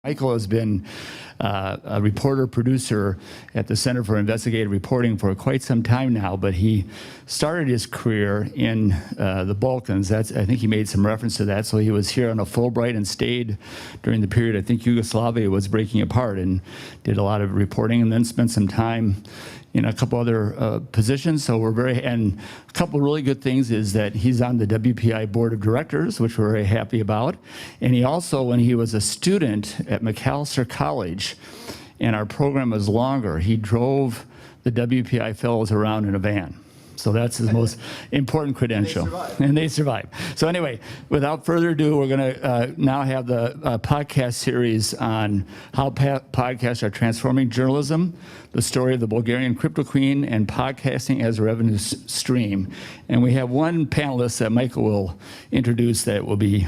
Michael has been a reporter-producer at the Center for Investigative Reporting for quite some time now, but he started his career in the Balkans. I think he made some reference to that. So he was here on a Fulbright and stayed during the period I think Yugoslavia was breaking apart, and did a lot of reporting, and then spent some time in a couple other positions. So and a couple really good things is that he's on the WPI Board of Directors, which we're very happy about. And he also, when he was a student at McAllister College, and our program was longer, he drove the WPI fellows around in a van. So that's his most important credential. And they survived. So anyway, without further ado, we're going to now have the podcast series on how podcasts are transforming journalism, the story of the Bulgarian Cryptoqueen, and podcasting as a revenue stream. And we have one panelist that Michael will introduce that will be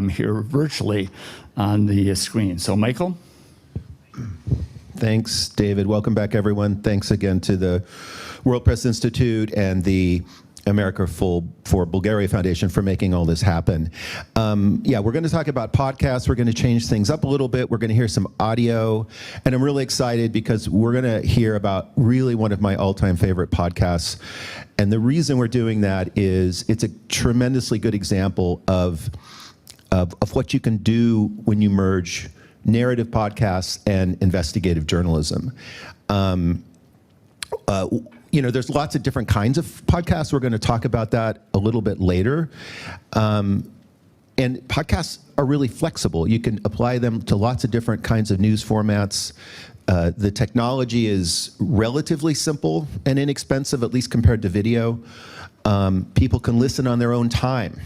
here virtually on the screen. So Michael? Thanks, David. Welcome back, everyone. Thanks again to the World Press Institute and the America for Bulgaria Foundation for making all this happen. Yeah, we're going to talk about podcasts. We're going to change things up a little bit. We're going to hear some audio. And I'm really excited because we're going to hear about really one of my all-time favorite podcasts. And the reason we're doing that is it's a tremendously good example of what you can do when you merge narrative podcasts and investigative journalism. You know, there's lots of different kinds of podcasts. We're going to talk about that a little bit later. And podcasts are really flexible. You can apply them to lots of different kinds of news formats. The technology is relatively simple and inexpensive, at least compared to video. People can listen on their own time.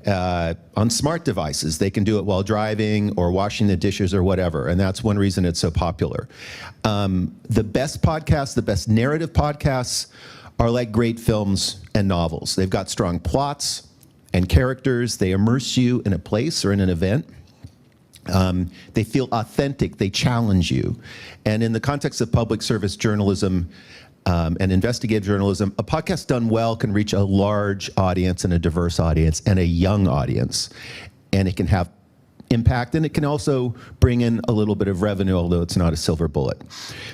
On smart devices. They can do it while driving or washing the dishes or whatever, and that's one reason it's so popular. The best podcasts, the best narrative podcasts, are like great films and novels. They've got strong plots and characters. They immerse you in a place or in an event. They feel authentic. They challenge you. And in the context of public service journalism, and investigative journalism, a podcast done well can reach a large audience and a diverse audience and a young audience. And it can have impact, and it can also bring in a little bit of revenue, although it's not a silver bullet.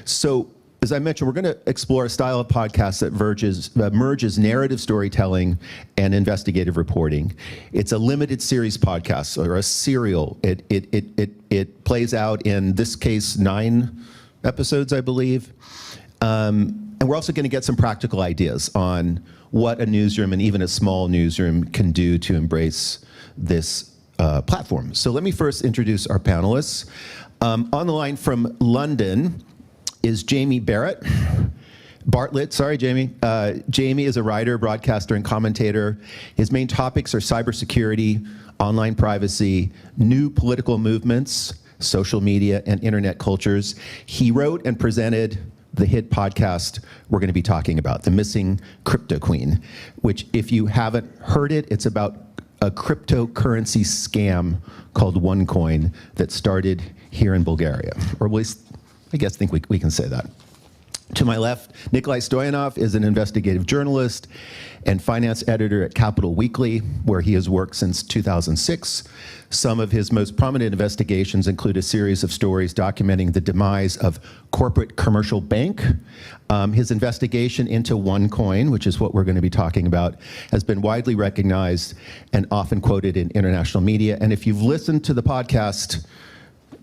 So, as I mentioned, we're going to explore a style of podcast that merges narrative storytelling and investigative reporting. It's a limited series podcast, or a serial. It plays out, in this case, 9 episodes, I believe. And we're also going to get some practical ideas on what a newsroom, and even a small newsroom, can do to embrace this platform. So let me first introduce our panelists. On the line from London is Jamie Bartlett, sorry, Jamie. Jamie is a writer, broadcaster, and commentator. His main topics are cybersecurity, online privacy, new political movements, social media, and internet cultures. He wrote and presented the hit podcast we're going to be talking about, The Missing Cryptoqueen, which, if you haven't heard it, it's about a cryptocurrency scam called OneCoin that started here in Bulgaria, or at least I think we can say that. To my left, Nickolay Stoyanov is an investigative journalist and finance editor at Capital Weekly, where he has worked since 2006. Some of his most prominent investigations include a series of stories documenting the demise of Corporate Commercial Bank. His investigation into OneCoin, which is what we're going to be talking about, has been widely recognized and often quoted in international media. And if you've listened to the podcast,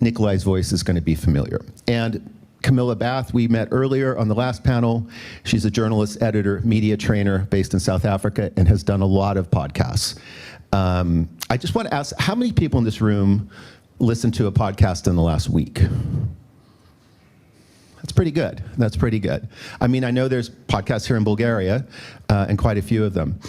Nickolay's voice is going to be familiar. And Camilla Bath, we met earlier on the last panel. She's a journalist, editor, media trainer based in South Africa, and has done a lot of podcasts. I just want to ask, how many people in this room listened to a podcast in the last week? That's pretty good. That's pretty good. I mean, I know there's podcasts here in Bulgaria, and quite a few of them.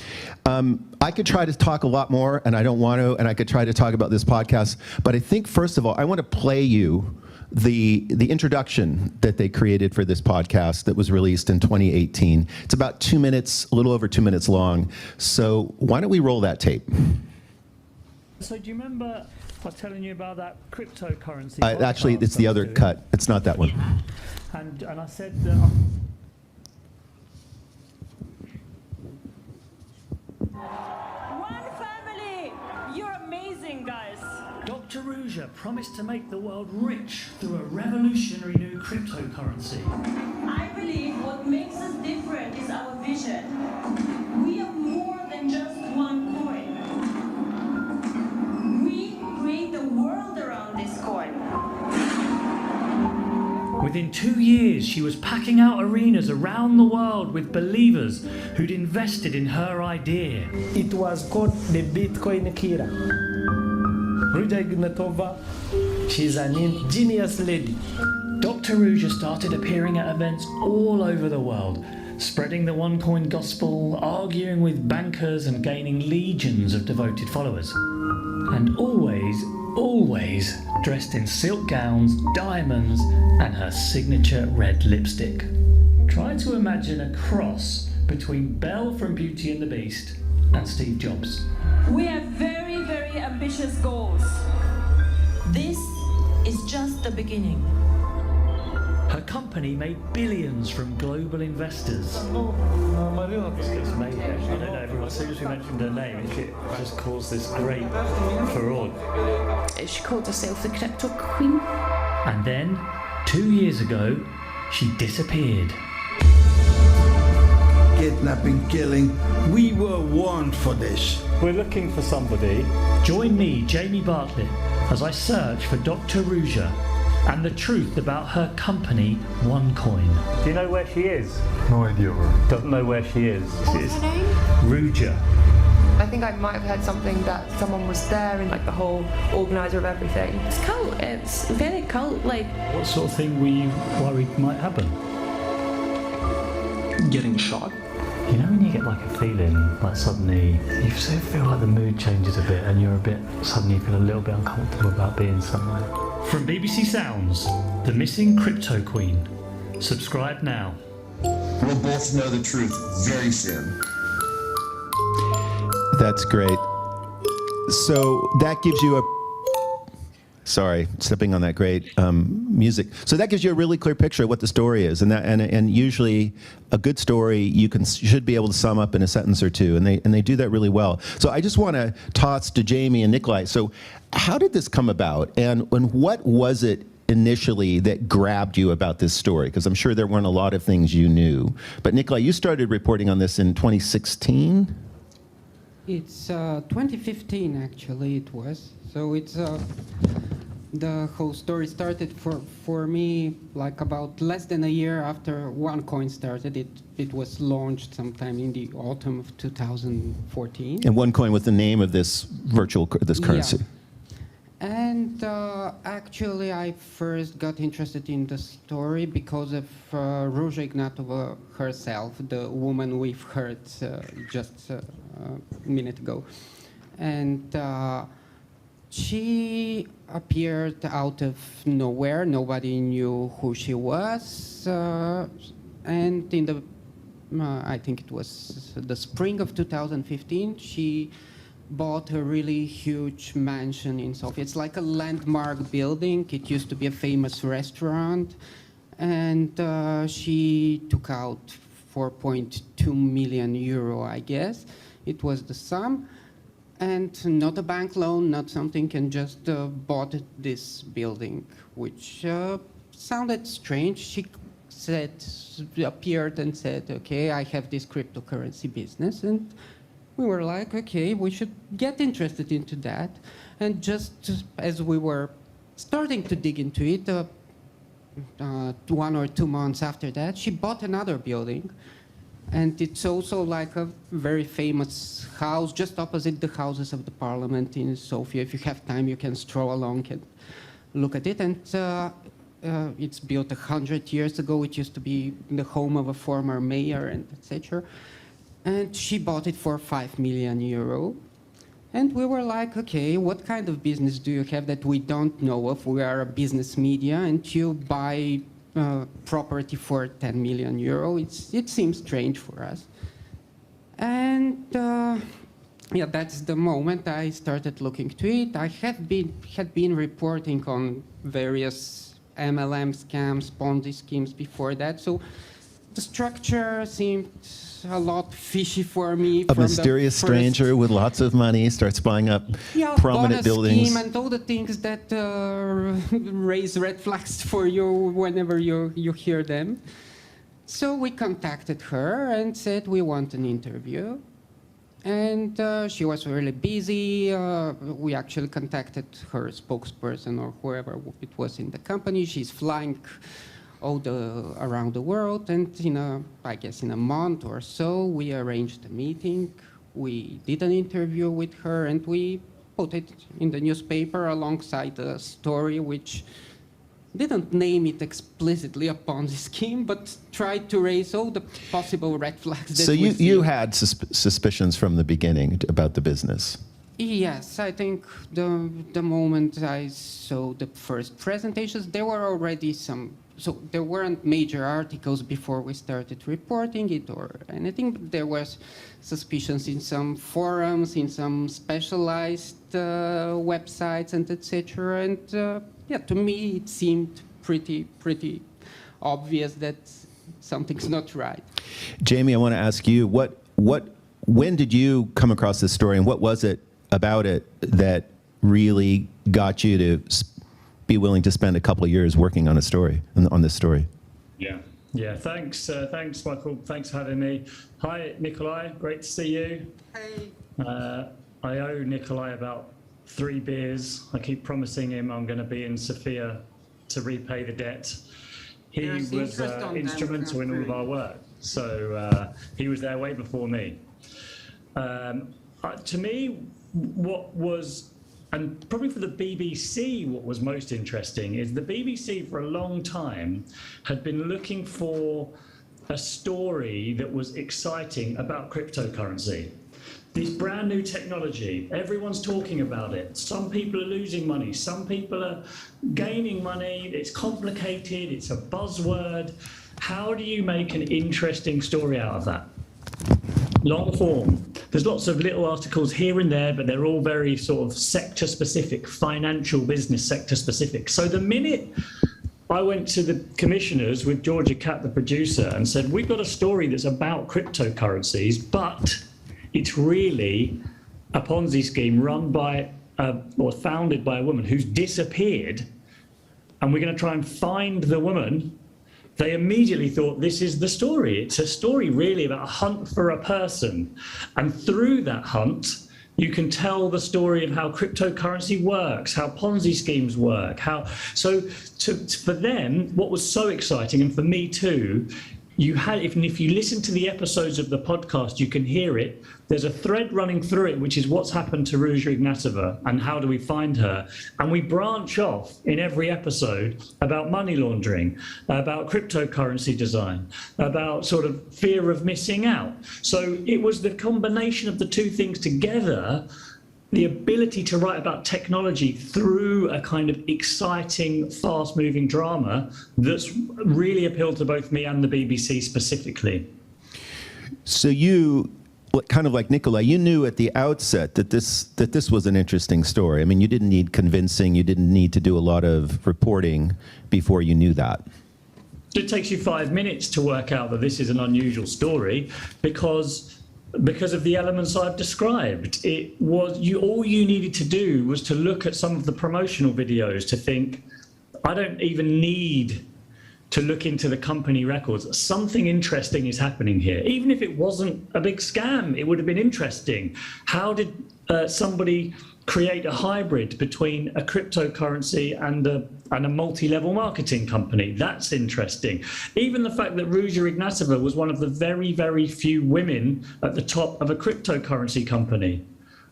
I could try to talk a lot more, and I don't want to, and I could try to talk about this podcast, but I think, first of all, I want to play you the introduction that they created for this podcast that was released in 2018. It's about 2 minutes, a little over 2 minutes long. So why don't we roll that tape? So do you remember I was telling you about that cryptocurrency? Actually, it's the other cut. It's not that one. And I said one family. You're amazing, guys. Dr. Ruja promised to make the world rich through a revolutionary new cryptocurrency. I believe what makes us different is our vision. We are more than just one coin. We create the world around this coin. Within 2 years, she was packing out arenas around the world with believers who'd invested in her idea. It was called the Bitcoin Kira. Ruja Ignatova, she's an ingenious lady. Dr. Ruja started appearing at events all over the world, spreading the OneCoin gospel, arguing with bankers and gaining legions of devoted followers. And always dressed in silk gowns, diamonds, and her signature red lipstick. Try to imagine a cross between Belle from Beauty and the Beast and Steve Jobs. We have very, very ambitious goals. This is just the beginning. Her company made billions from global investors. It's mayhem. I don't know, everyone, as soon as we mentioned her name, it just caused this great furore. She called herself the Crypto Queen. And then, 2 years ago, she disappeared. Kidnapping, killing. We were warned for this. We're looking for somebody. Join me, Jamie Bartlett, as I search for Dr. Ruja and the truth about her company, OneCoin. Do you know where she is? No idea where. Doesn't know where she is. What's her name? Ruja. I think I might have heard something that someone was there and like the whole organizer of everything. It's cult. It's very cult-like. What sort of thing were you worried might happen? Getting shot. You know when you get like a feeling, like suddenly you sort of feel like the mood changes a bit and you're suddenly feel a little bit uncomfortable about being somewhere. From BBC Sounds, The Missing Cryptoqueen. Subscribe now. We'll both know the truth very soon. That's great. So that gives you a... Sorry, stepping on that great music. So that gives you a really clear picture of what the story is, and usually a good story you should be able to sum up in a sentence or two, and they do that really well. So I just want to toss to Jamie and Nickolay. So how did this come about, and what was it initially that grabbed you about this story? Because I'm sure there weren't a lot of things you knew. But Nickolay, you started reporting on this in 2016. It's 2015, actually, it was. So it's the whole story started for me like about less than a year after OneCoin started. It was launched sometime in the autumn of 2014. And OneCoin was the name of this currency. Yeah. And actually, I first got interested in the story because of Ruja Ignatova herself, the woman we've heard just a minute ago. And she appeared out of nowhere. Nobody knew who she was. And in the, I think it was the spring of 2015, she bought a really huge mansion in Sofia. It's like a landmark building. It used to be a famous restaurant. And she took out 4.2 million euro, I guess. It was the sum. And not a bank loan, not something, and just bought this building, which sounded strange. She appeared and said, okay, I have this cryptocurrency business. And we were like, okay, we should get interested into that. And just as we were starting to dig into it, 1 or 2 months after that, she bought another building. And it's also like a very famous house, just opposite the houses of the parliament in Sofia. If you have time, you can stroll along and look at it. And it's built 100 years ago. It used to be the home of a former mayor and etc. And she bought it for 5 million euro. And we were like, okay, what kind of business do you have that we don't know of? We are a business media, and you buy property for 10 million euro. It seems strange for us. And yeah, that's the moment I started looking to it. I had been reporting on various MLM scams, Ponzi schemes before that. So the structure seemed a lot fishy for me. A mysterious stranger with lots of money starts buying up prominent buildings. Scheme and all the things that raise red flags for you whenever you hear them. So we contacted her and said we want an interview. And she was really busy. We actually contacted her spokesperson or whoever it was in the company. She's flying around the world, and I guess in a month or so, we arranged a meeting. We did an interview with her, and we put it in the newspaper alongside a story which didn't name it explicitly a Ponzi scheme, but tried to raise all the possible red flags. So you had suspicions from the beginning about the business? Yes, I think the moment I saw the first presentations, there were already some. So there weren't major articles before we started reporting it or anything, but there was suspicions in some forums, in some specialized websites, and etc. And yeah, to me it seemed pretty obvious that something's not right. Jamie, I want to ask you, when did you come across this story, and what was it about it that really got you to be willing to spend a couple of years working on on this story? Yeah. Thanks, Michael. Thanks for having me. Hi, Nickolay. Great to see you. Hey. I owe Nickolay about 3 beers. I keep promising him I'm going to be in Sofia to repay the debt. He was instrumental in all of our work, so he was there way before me. To me, what was, and probably for the BBC, what was most interesting is the BBC for a long time had been looking for a story that was exciting about cryptocurrency. This brand new technology, everyone's talking about it. Some people are losing money, some people are gaining money. It's complicated, it's a buzzword. How do you make an interesting story out of that? Long form. There's lots of little articles here and there, but they're all very sort of sector specific, financial business sector specific. So the minute I went to the commissioners with Georgia Cat, the producer, and said, we've got a story that's about cryptocurrencies, but it's really a Ponzi scheme run by or founded by a woman who's disappeared, and we're going to try and find the woman. They immediately thought, this is the story. It's a story really about a hunt for a person. And through that hunt, you can tell the story of how cryptocurrency works, how Ponzi schemes work. For them, what was so exciting, and for me too, if you listen to the episodes of the podcast, you can hear it. There's a thread running through it, which is what's happened to Ruja Ignatova and how do we find her. And we branch off in every episode about money laundering, about cryptocurrency design, about sort of fear of missing out. So it was the combination of the two things together, the ability to write about technology through a kind of exciting, fast-moving drama that's really appealed to both me and the BBC specifically. So you, kind of like Nickolay, you knew at the outset that this was an interesting story. I mean, you didn't need convincing, you didn't need to do a lot of reporting before you knew that. It takes you 5 minutes to work out that this is an unusual story because of the elements I've described. All you needed to do was to look at some of the promotional videos to think, I don't even need to look into the company records. Something interesting is happening here. Even if it wasn't a big scam, it would have been interesting. How did somebody create a hybrid between a cryptocurrency and a multi-level marketing company? That's interesting. Even the fact that Ruja Ignatova was one of the very, very few women at the top of a cryptocurrency company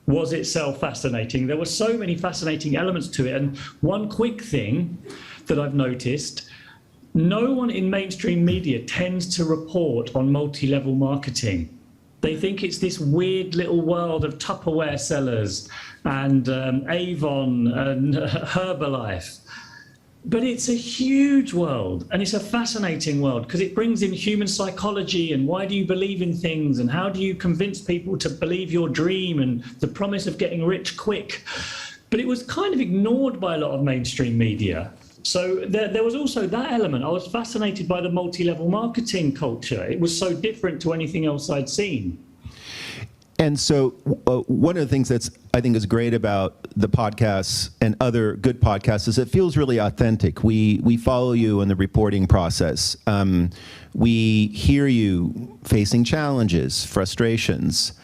was itself fascinating. There were so many fascinating elements to it. And one quick thing that I've noticed, no one in mainstream media tends to report on multi-level marketing. They think it's this weird little world of Tupperware sellers and Avon and Herbalife. But it's a huge world, and it's a fascinating world because it brings in human psychology and why do you believe in things and how do you convince people to believe your dream and the promise of getting rich quick. But it was kind of ignored by a lot of mainstream media. So there was also that element. I was fascinated by the multi-level marketing culture. It was so different to anything else I'd seen. And so one of the things that's, I think, is great about the podcasts and other good podcasts is it feels really authentic. We follow you in the reporting process. We hear you facing challenges, frustrations,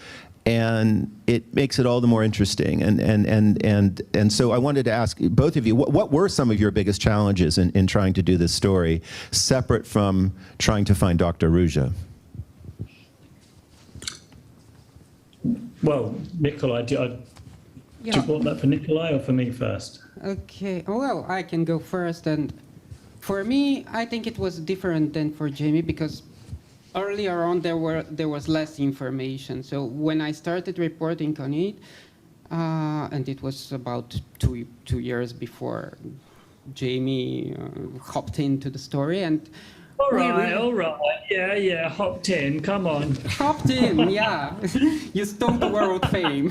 and it makes it all the more interesting. And so I wanted to ask both of you, what were some of your biggest challenges in trying to do this story, separate from trying to find Dr. Ruja? Well, Nickolay, do you want that for Nickolay or for me first? Okay, well, I can go first. And for me, I think it was different than for Jamie because earlier on there was less information. So when I started reporting on it, and it was about two years before Jamie hopped into the story, and all right, yeah, hopped in, come on. Hopped in, yeah. You stole the world fame.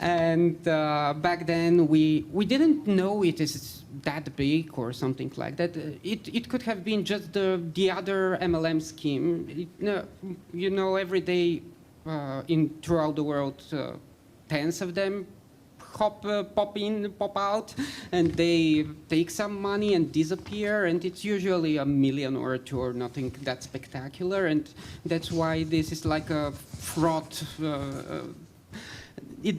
And back then, we didn't know it is that big or something like that. It could have been just the other MLM scheme. Every day throughout the world, tens of them pop in, pop out, and they take some money and disappear, and it's usually $1 million or $2 or nothing that spectacular, and that's why this is like a fraud. It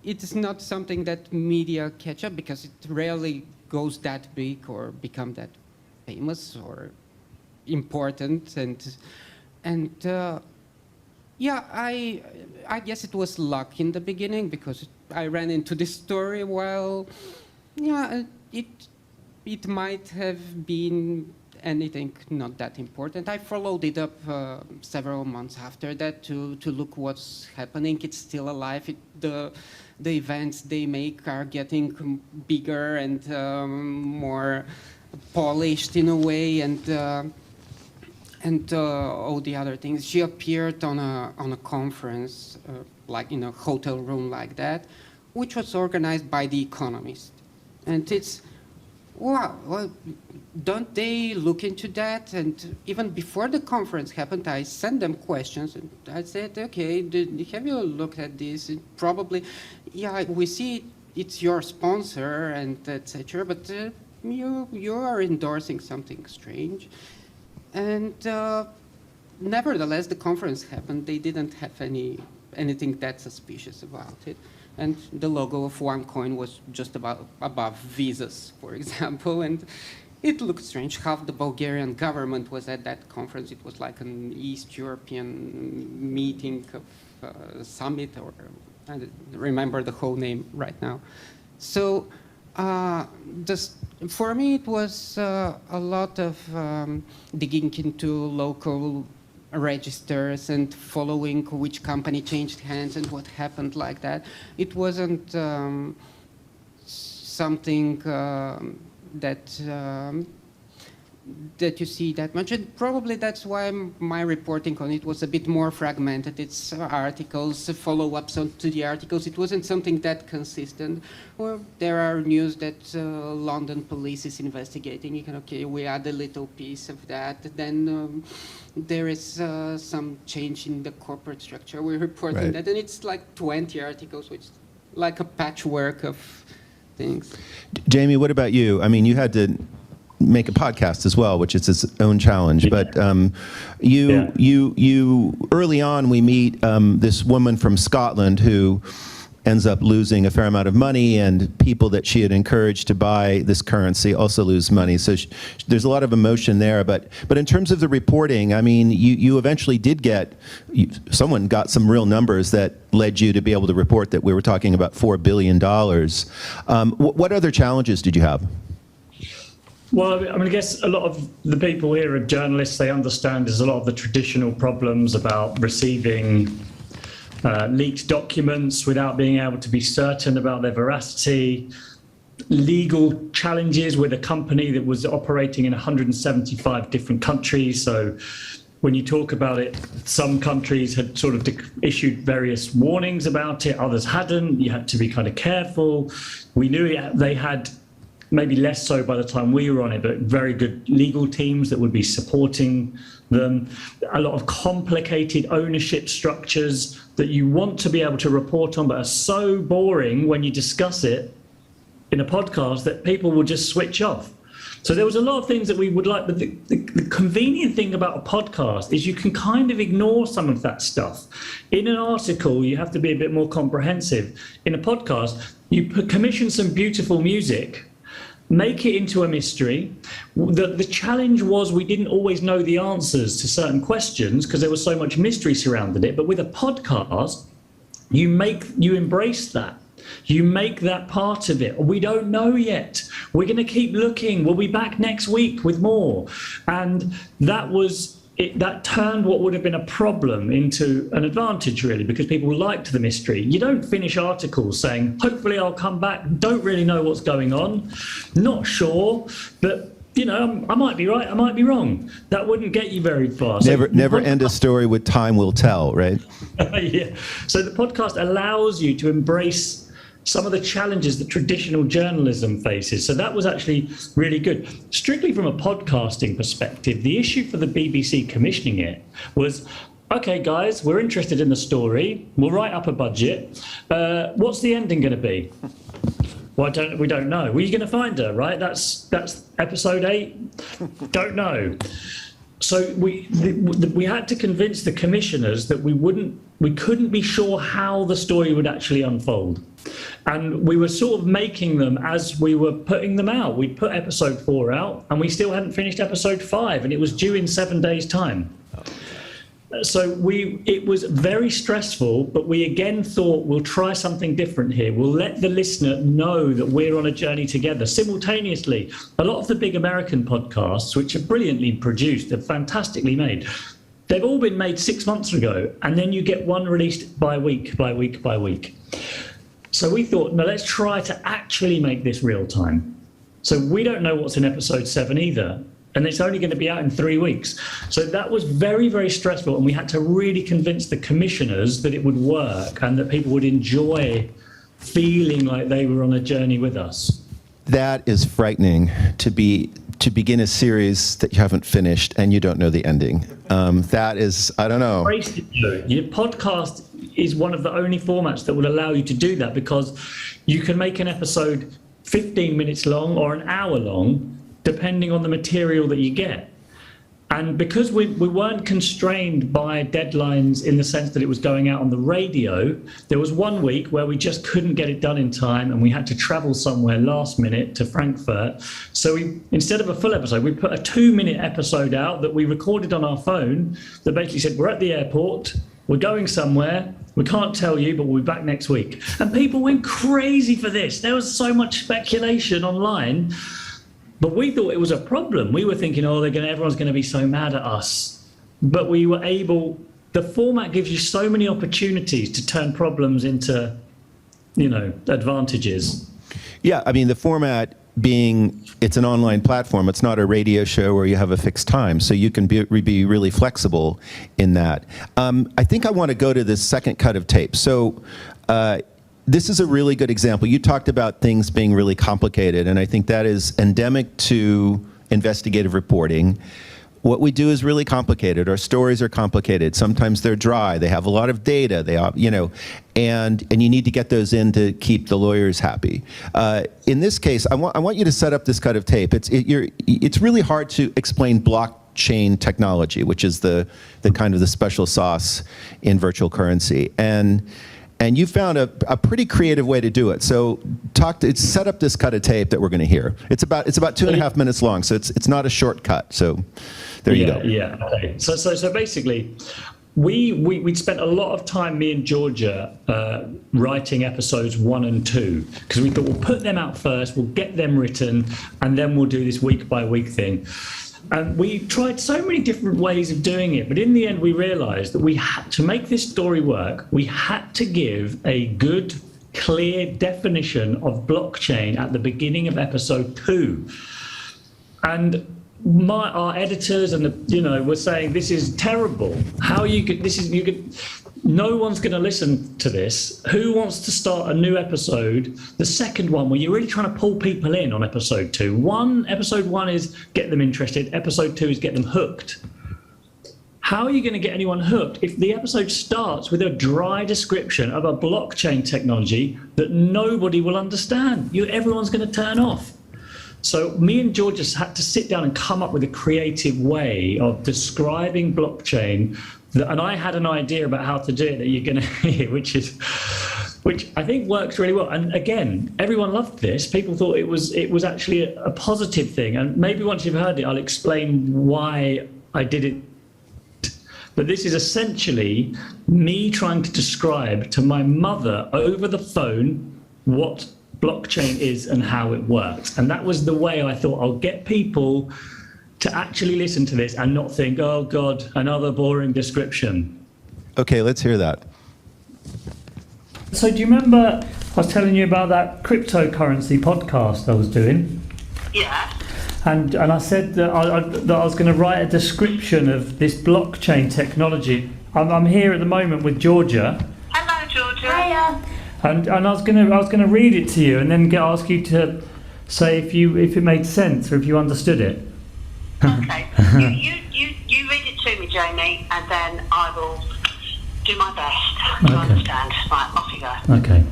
is not something that media catch up because it rarely goes that big or become that famous or important, and yeah, I guess it was luck in the beginning because I ran into this story while, yeah, it might have been anything not that important. I followed it up several months after that to look what's happening. It's still alive. The events they make are getting bigger and more polished in a way, and all the other things. She appeared on a conference, like in a hotel room like that, which was organized by The Economist. And it's, wow, well, don't they look into that? And even before the conference happened, I sent them questions, and I said, okay, have you looked at this? And probably, yeah, we see it's your sponsor and etc. But you are endorsing something strange. And nevertheless, the conference happened. They didn't have anything that suspicious about it. And the logo of OneCoin was just above visas, for example. And it looked strange. Half the Bulgarian government was at that conference. It was like an East European meeting of summit, or I don't remember the whole name right now. So for me, it was a lot of digging into local registers and following which company changed hands and what happened like that. It wasn't something that you see that much, and probably that's why my reporting on it was a bit more fragmented. It's articles, follow-ups to the articles. It wasn't something that consistent. Or there are news that London police is investigating. You can, okay, we add a little piece of that. Then there is some change in the corporate structure. We're reporting that, and it's like 20 articles, which is like a patchwork of things. Jamie, what about you? I mean, you had to make a podcast as well, which is its own challenge. But you early on, we meet this woman from Scotland who ends up losing a fair amount of money, and people that she had encouraged to buy this currency also lose money. So there's a lot of emotion there. But in terms of the reporting, I mean, you eventually did someone got some real numbers that led you to be able to report that we were talking about $4 billion. What other challenges did you have? Well, I mean, I guess a lot of the people here are journalists. They understand there's a lot of the traditional problems about receiving leaked documents without being able to be certain about their veracity, legal challenges with a company that was operating in 175 different countries. So when you talk about it, some countries had sort of issued various warnings about it, others hadn't. You had to be kind of careful. We knew they had, maybe less so by the time we were on it, but very good legal teams that would be supporting them. A lot of complicated ownership structures that you want to be able to report on, but are so boring when you discuss it in a podcast that people will just switch off. So there was a lot of things that we would like, but the convenient thing about a podcast is you can kind of ignore some of that stuff. In an article, you have to be a bit more comprehensive. In a podcast, you commission some beautiful music, make it into a mystery. The challenge was we didn't always know the answers to certain questions because there was so much mystery surrounding it. But with a podcast, you embrace that. You make that part of it. We don't know yet. We're going to keep looking. We'll be back next week with more. And that was it. That turned what would have been a problem into an advantage, really, because people liked the mystery. You don't finish articles saying, hopefully I'll come back. Don't really know what's going on. Not sure, but you know, I might be right, I might be wrong. That wouldn't get you very far. Never end a story with time will tell, right? Yeah. So the podcast allows you to embrace some of the challenges that traditional journalism faces. So that was actually really good. Strictly from a podcasting perspective, the issue for the BBC commissioning it was, okay, guys, we're interested in the story. We'll write up a budget. What's the ending going to be? Well, we don't know. Well, you're going to find her, right? That's episode 8. Don't know. So we had to convince the commissioners that we couldn't be sure how the story would actually unfold. And we were sort of making them as we were putting them out. We'd put episode 4 out and we still hadn't finished episode 5, and it was due in 7 days' time. So it was very stressful, but we again thought we'll try something different here. We'll let the listener know that we're on a journey together. Simultaneously, a lot of the big American podcasts, which are brilliantly produced, they're fantastically made, they've all been made 6 months ago, and then you get one released by week. So we thought, no, let's try to actually make this real time. So we don't know what's in episode 7 either. And it's only going to be out in 3 weeks. So that was very, very stressful. And we had to really convince the commissioners that it would work and that people would enjoy feeling like they were on a journey with us. That is frightening, to begin a series that you haven't finished and you don't know the ending. That is, I don't know. Your podcast is one of the only formats that will allow you to do that, because you can make an episode 15 minutes long or an hour long, depending on the material that you get. And because we weren't constrained by deadlines in the sense that it was going out on the radio, there was 1 week where we just couldn't get it done in time and we had to travel somewhere last minute to Frankfurt. So instead of a full episode, we put a 2-minute episode out that we recorded on our phone that basically said, we're at the airport, we're going somewhere, we can't tell you, but we'll be back next week. And people went crazy for this. There was so much speculation online. But we thought it was a problem. We were thinking, everyone's going to be so mad at us. But we were able, the format gives you so many opportunities to turn problems into, advantages. Yeah, I mean, the format being, it's an online platform. It's not a radio show where you have a fixed time. So you can be really flexible in that. I think I want to go to this second cut of tape. So, this is a really good example. You talked about things being really complicated, and I think that is endemic to investigative reporting. What we do is really complicated. Our stories are complicated. Sometimes they're dry. They have a lot of data. And you need to get those in to keep the lawyers happy. In this case, I want you to set up this cut of tape. It's really hard to explain blockchain technology, which is the kind of the special sauce in virtual currency. And you found a pretty creative way to do it. So set up this cut of tape that we're going to hear. It's about 2.5 minutes long, so it's not a shortcut. So there you go. Yeah. Okay. So basically, we'd spent a lot of time, me and Georgia, writing episodes 1 and 2, because we thought we'll put them out first, we'll get them written, and then we'll do this week by week thing. And we tried so many different ways of doing it, but in the end we realized that we had to make this story work. We had to give a good, clear definition of blockchain at the beginning of episode 2. And our editors and were saying this is terrible. How you could no one's going to listen to this. Who wants to start a new episode? The second one where you're really trying to pull people in on episode 2. Episode 1 is get them interested. Episode 2 is get them hooked. How are you going to get anyone hooked if the episode starts with a dry description of a blockchain technology that nobody will understand? Everyone's going to turn off. So me and George just had to sit down and come up with a creative way of describing blockchain. And I had an idea about how to do it that you're going to hear, which I think works really well. And again, everyone loved this. People thought it was actually a positive thing. And maybe once you've heard it, I'll explain why I did it. But this is essentially me trying to describe to my mother over the phone what blockchain is and how it works. And that was the way I thought I'll get people to actually listen to this and not think, oh God, another boring description. Okay, let's hear that. So do you remember I was telling you about that cryptocurrency podcast I was doing? Yeah. And I said that I was going to write a description of this blockchain technology. I'm here at the moment with Georgia. Hello, Georgia. Hiya. And I was going to read it to you and then ask you to say if it made sense or if you understood it. Okay. you read it to me, Jamie, and then I will do my best to understand. Right, off you go. Okay.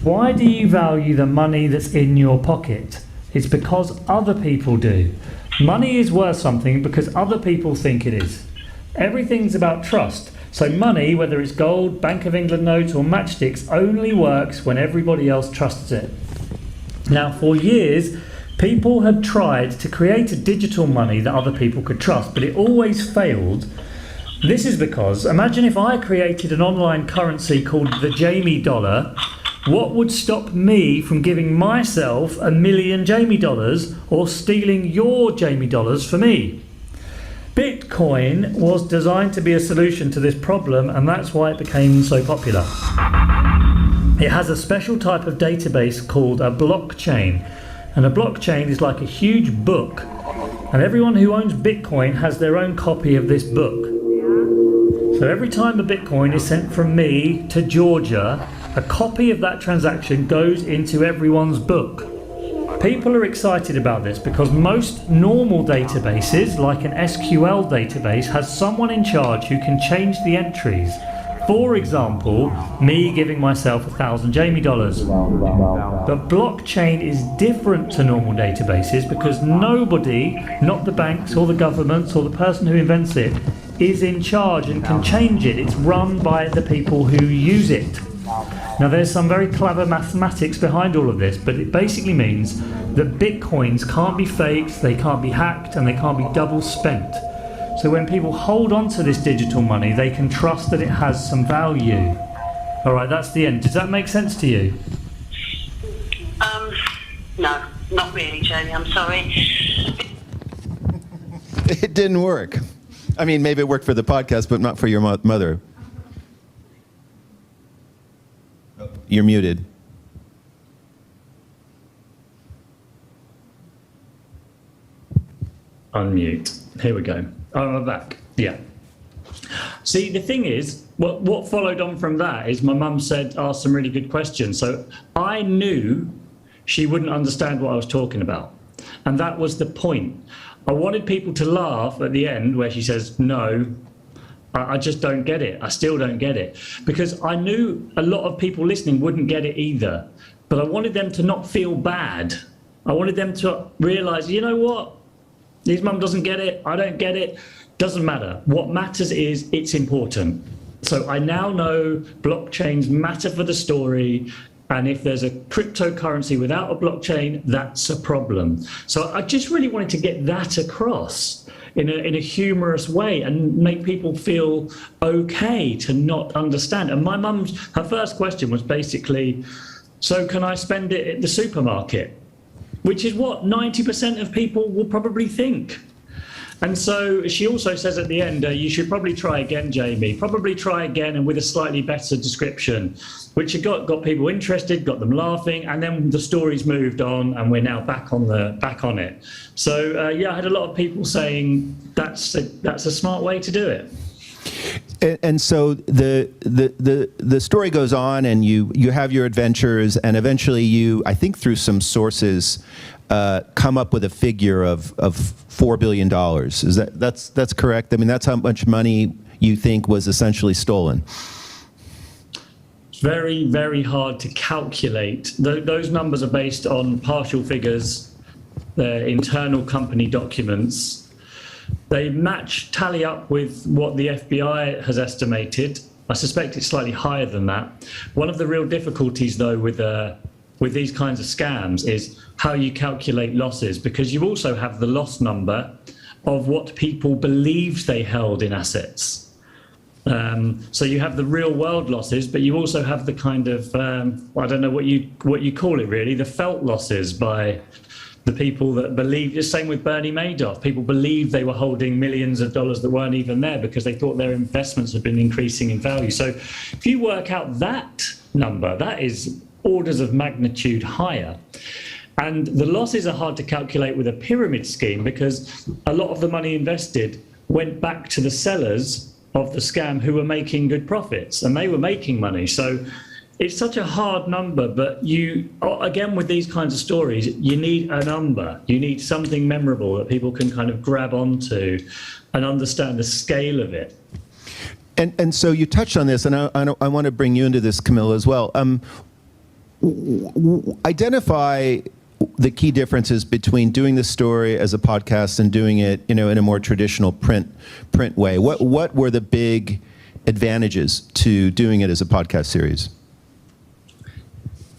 Why do you value the money that's in your pocket? It's because other people do. Money is worth something because other people think it is. Everything's about trust. So money, whether it's gold, Bank of England notes or matchsticks, only works when everybody else trusts it. Now, for years, people had tried to create a digital money that other people could trust, but it always failed. This is because, imagine if I created an online currency called the Jamie dollar. What would stop me from giving myself $1 million Jamie dollars or stealing your Jamie dollars for me? Bitcoin was designed to be a solution to this problem, and that's why it became so popular. It has a special type of database called a blockchain, and a blockchain is like a huge book, and everyone who owns Bitcoin has their own copy of this book. So every time a Bitcoin is sent from me to Georgia, a copy of that transaction goes into everyone's book. People are excited about this because most normal databases, like an SQL database, has someone in charge who can change the entries. For example, me giving myself 1,000 Jamie dollars. But blockchain is different to normal databases because nobody, not the banks or the governments or the person who invents it, is in charge and can change it. It's run by the people who use it. Now there's some very clever mathematics behind all of this, but it basically means that bitcoins can't be faked, they can't be hacked, and they can't be double spent. So when people hold on to this digital money, they can trust that it has some value. All right, that's the end. Does that make sense to you? No, not really, Jamie, I'm sorry. It didn't work. I mean, maybe it worked for the podcast, but not for your mother. You're muted. Unmute. Here we go. Oh, I'm back. Yeah. See, the thing is, what followed on from that is my mum asked some really good questions. So I knew she wouldn't understand what I was talking about. And that was the point. I wanted people to laugh at the end where she says, no, I just don't get it. I still don't get it. Because I knew a lot of people listening wouldn't get it either. But I wanted them to not feel bad. I wanted them to realize, you know what? His mum doesn't get it. I don't get it. Doesn't matter. What matters is it's important. So I now know blockchains matter for the story. And if there's a cryptocurrency without a blockchain, that's a problem. So I just really wanted to get that across in a humorous way and make people feel okay to not understand. And my her first question was basically, so can I spend it at the supermarket? Which is what 90% of people will probably think. And so she also says at the end, you should probably try again, Jamie. Probably try again and with a slightly better description, which got people interested, got them laughing, and then the story's moved on, and we're now back on it. So yeah, I had a lot of people saying that's a smart way to do it. And so the story goes on, and you have your adventures, and eventually you, I think through some sources, come up with a figure of $4 billion. Is that's correct? I mean, that's how much money you think was essentially stolen. It's very, very hard to calculate. Those numbers are based on partial figures, internal company documents. They tally up with what the FBI has estimated. I suspect it's slightly higher than that. One of the real difficulties, though, with these kinds of scams is how you calculate losses, because you also have the loss number of what people believed they held in assets. So you have the real world losses, but you also have the kind of, I don't know what you call it really, the felt losses by the people that believe. The same with Bernie Madoff. People believed they were holding millions of dollars that weren't even there because they thought their investments had been increasing in value. So if you work out that number, that is orders of magnitude higher. And the losses are hard to calculate with a pyramid scheme because a lot of the money invested went back to the sellers of the scam who were making good profits, and they were making money. So it's such a hard number, but again, with these kinds of stories, you need a number. You need something memorable that people can kind of grab onto and understand the scale of it. And so you touched on this, and I want to bring you into this, Camilla, as well. Identify the key differences between doing this story as a podcast and doing it, in a more traditional print way. What were the big advantages to doing it as a podcast series?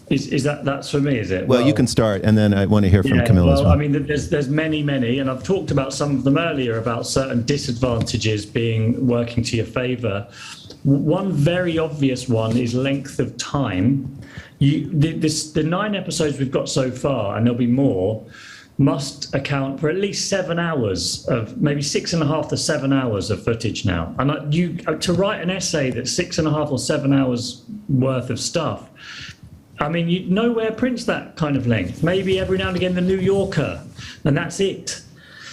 Is that's for me, is it? Well, you can start, and then I want to hear from Camilla as well. I mean, there's many, and I've talked about some of them earlier about certain disadvantages working to your favor. One very obvious one is length of time. The 9 episodes we've got so far, and there'll be more, must account for at least 7 hours of, maybe 6.5 to 7 hours of footage now. And to write an essay that's 6.5 or 7 hours worth of stuff, I mean, nowhere prints that kind of length. Maybe every now and again the New Yorker, and that's it.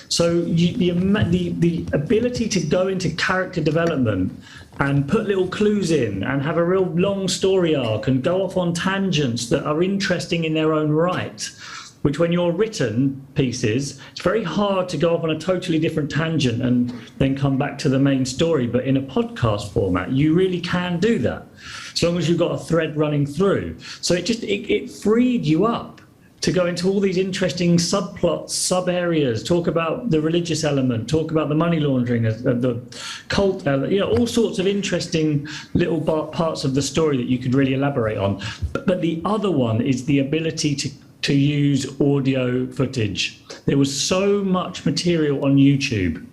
So the ability to go into character development and put little clues in and have a real long story arc and go off on tangents that are interesting in their own right, which when you're written pieces, it's very hard to go off on a totally different tangent and then come back to the main story. But in a podcast format, you really can do that, as long as you've got a thread running through. So it freed you up to go into all these interesting subplots, sub-areas, talk about the religious element, talk about the money laundering, the cult element, all sorts of interesting little parts of the story that you could really elaborate on. But the other one is the ability to use audio footage. There was so much material on YouTube.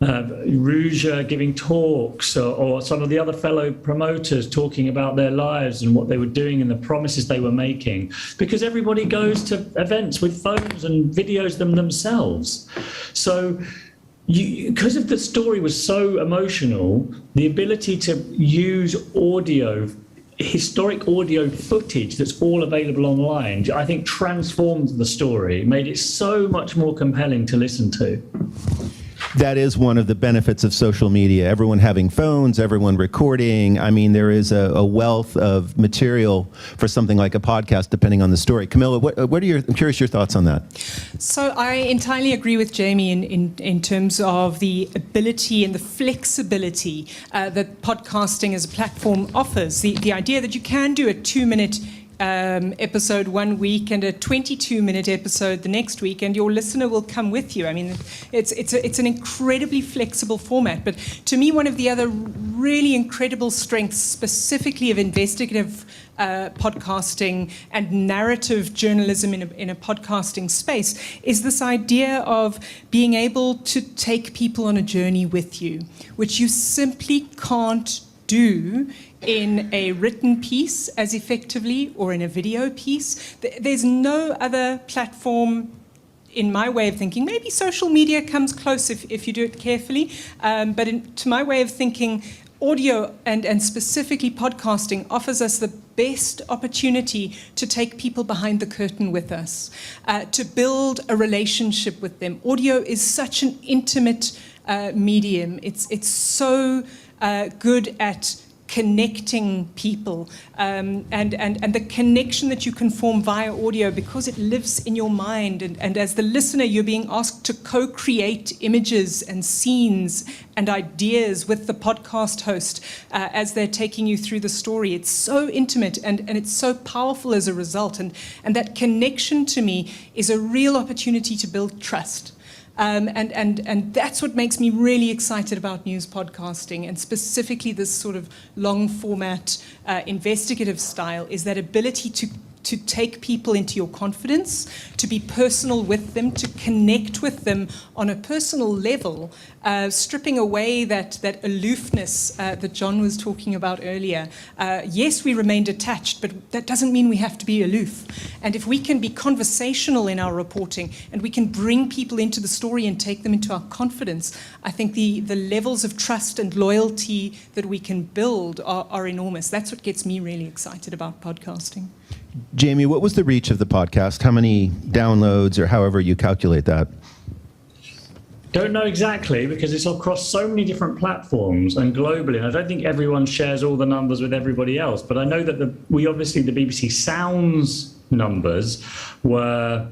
Ruja giving talks, or some of the other fellow promoters talking about their lives and what they were doing and the promises they were making, because everybody goes to events with phones and videos them themselves. So because of the story was so emotional, the ability to use historic audio footage that's all available online, I think transformed the story, made it so much more compelling to listen to. That is one of the benefits of social media. Everyone having phones, everyone recording. I mean, there is a wealth of material for something like a podcast, depending on the story. Camilla, I'm curious your thoughts on that. So I entirely agree with Jamie in terms of the ability and the flexibility that podcasting as a platform offers. The idea that you can do a 2-minute episode one week and a 22-minute episode the next week, and your listener will come with you. I mean, it's an incredibly flexible format. But to me, one of the other really incredible strengths, specifically of investigative podcasting and narrative journalism in a podcasting space, is this idea of being able to take people on a journey with you, which you simply can't do in a written piece as effectively or in a video piece. There's no other platform in my way of thinking, maybe social media comes close if you do it carefully, but to my way of thinking, audio and specifically podcasting offers us the best opportunity to take people behind the curtain with us, to build a relationship with them. Audio is such an intimate medium. It's so good at connecting people, and the connection that you can form via audio, because it lives in your mind, and as the listener you're being asked to co-create images and scenes and ideas with the podcast host as they're taking you through the story. It's so intimate and it's so powerful as a result, and that connection to me is a real opportunity to build trust. And that's what makes me really excited about news podcasting, and specifically this sort of long format investigative style, is that ability to take people into your confidence, to be personal with them, to connect with them on a personal level, stripping away that aloofness that John was talking about earlier. Yes, we remain detached, but that doesn't mean we have to be aloof. And if we can be conversational in our reporting, and we can bring people into the story and take them into our confidence, I think the levels of trust and loyalty that we can build are enormous. That's what gets me really excited about podcasting. Jamie, what was the reach of the podcast? How many downloads, or however you calculate that? Don't know exactly, because it's across so many different platforms and globally, and I don't think everyone shares all the numbers with everybody else. But I know that the BBC Sounds numbers were,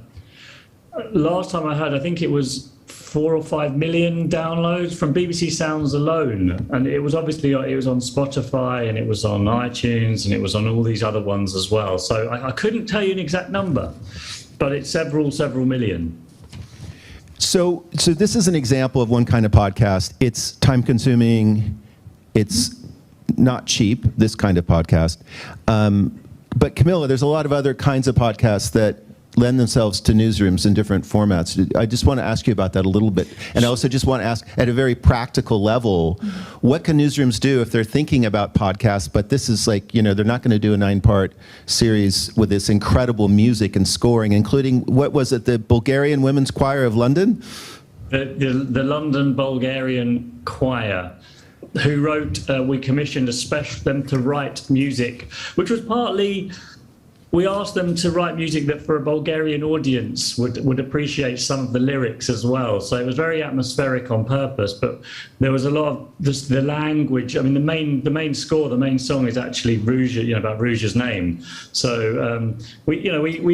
last time I heard, I think it was 4 or 5 million downloads from BBC Sounds alone, and it was obviously on Spotify, and it was on iTunes, and it was on all these other ones as well. So I couldn't tell you an exact number, but it's several million. So this is an example of one kind of podcast. It's time consuming. It's not cheap, this kind of podcast. But Camilla, there's a lot of other kinds of podcasts that lend themselves to newsrooms in different formats. I just want to ask you about that a little bit. And I also just want to ask, at a very practical level, what can newsrooms do if they're thinking about podcasts, but this is like, they're not going to do a 9-part series with this incredible music and scoring, including, what was it, the Bulgarian Women's Choir of London? The London Bulgarian Choir, who wrote, we commissioned them to write music, which was partly, we asked them to write music that for a Bulgarian audience would appreciate some of the lyrics as well. So it was very atmospheric on purpose, but there was a lot of the language. I mean, the main score, the main song is actually Ruja, about Ruja's name. So we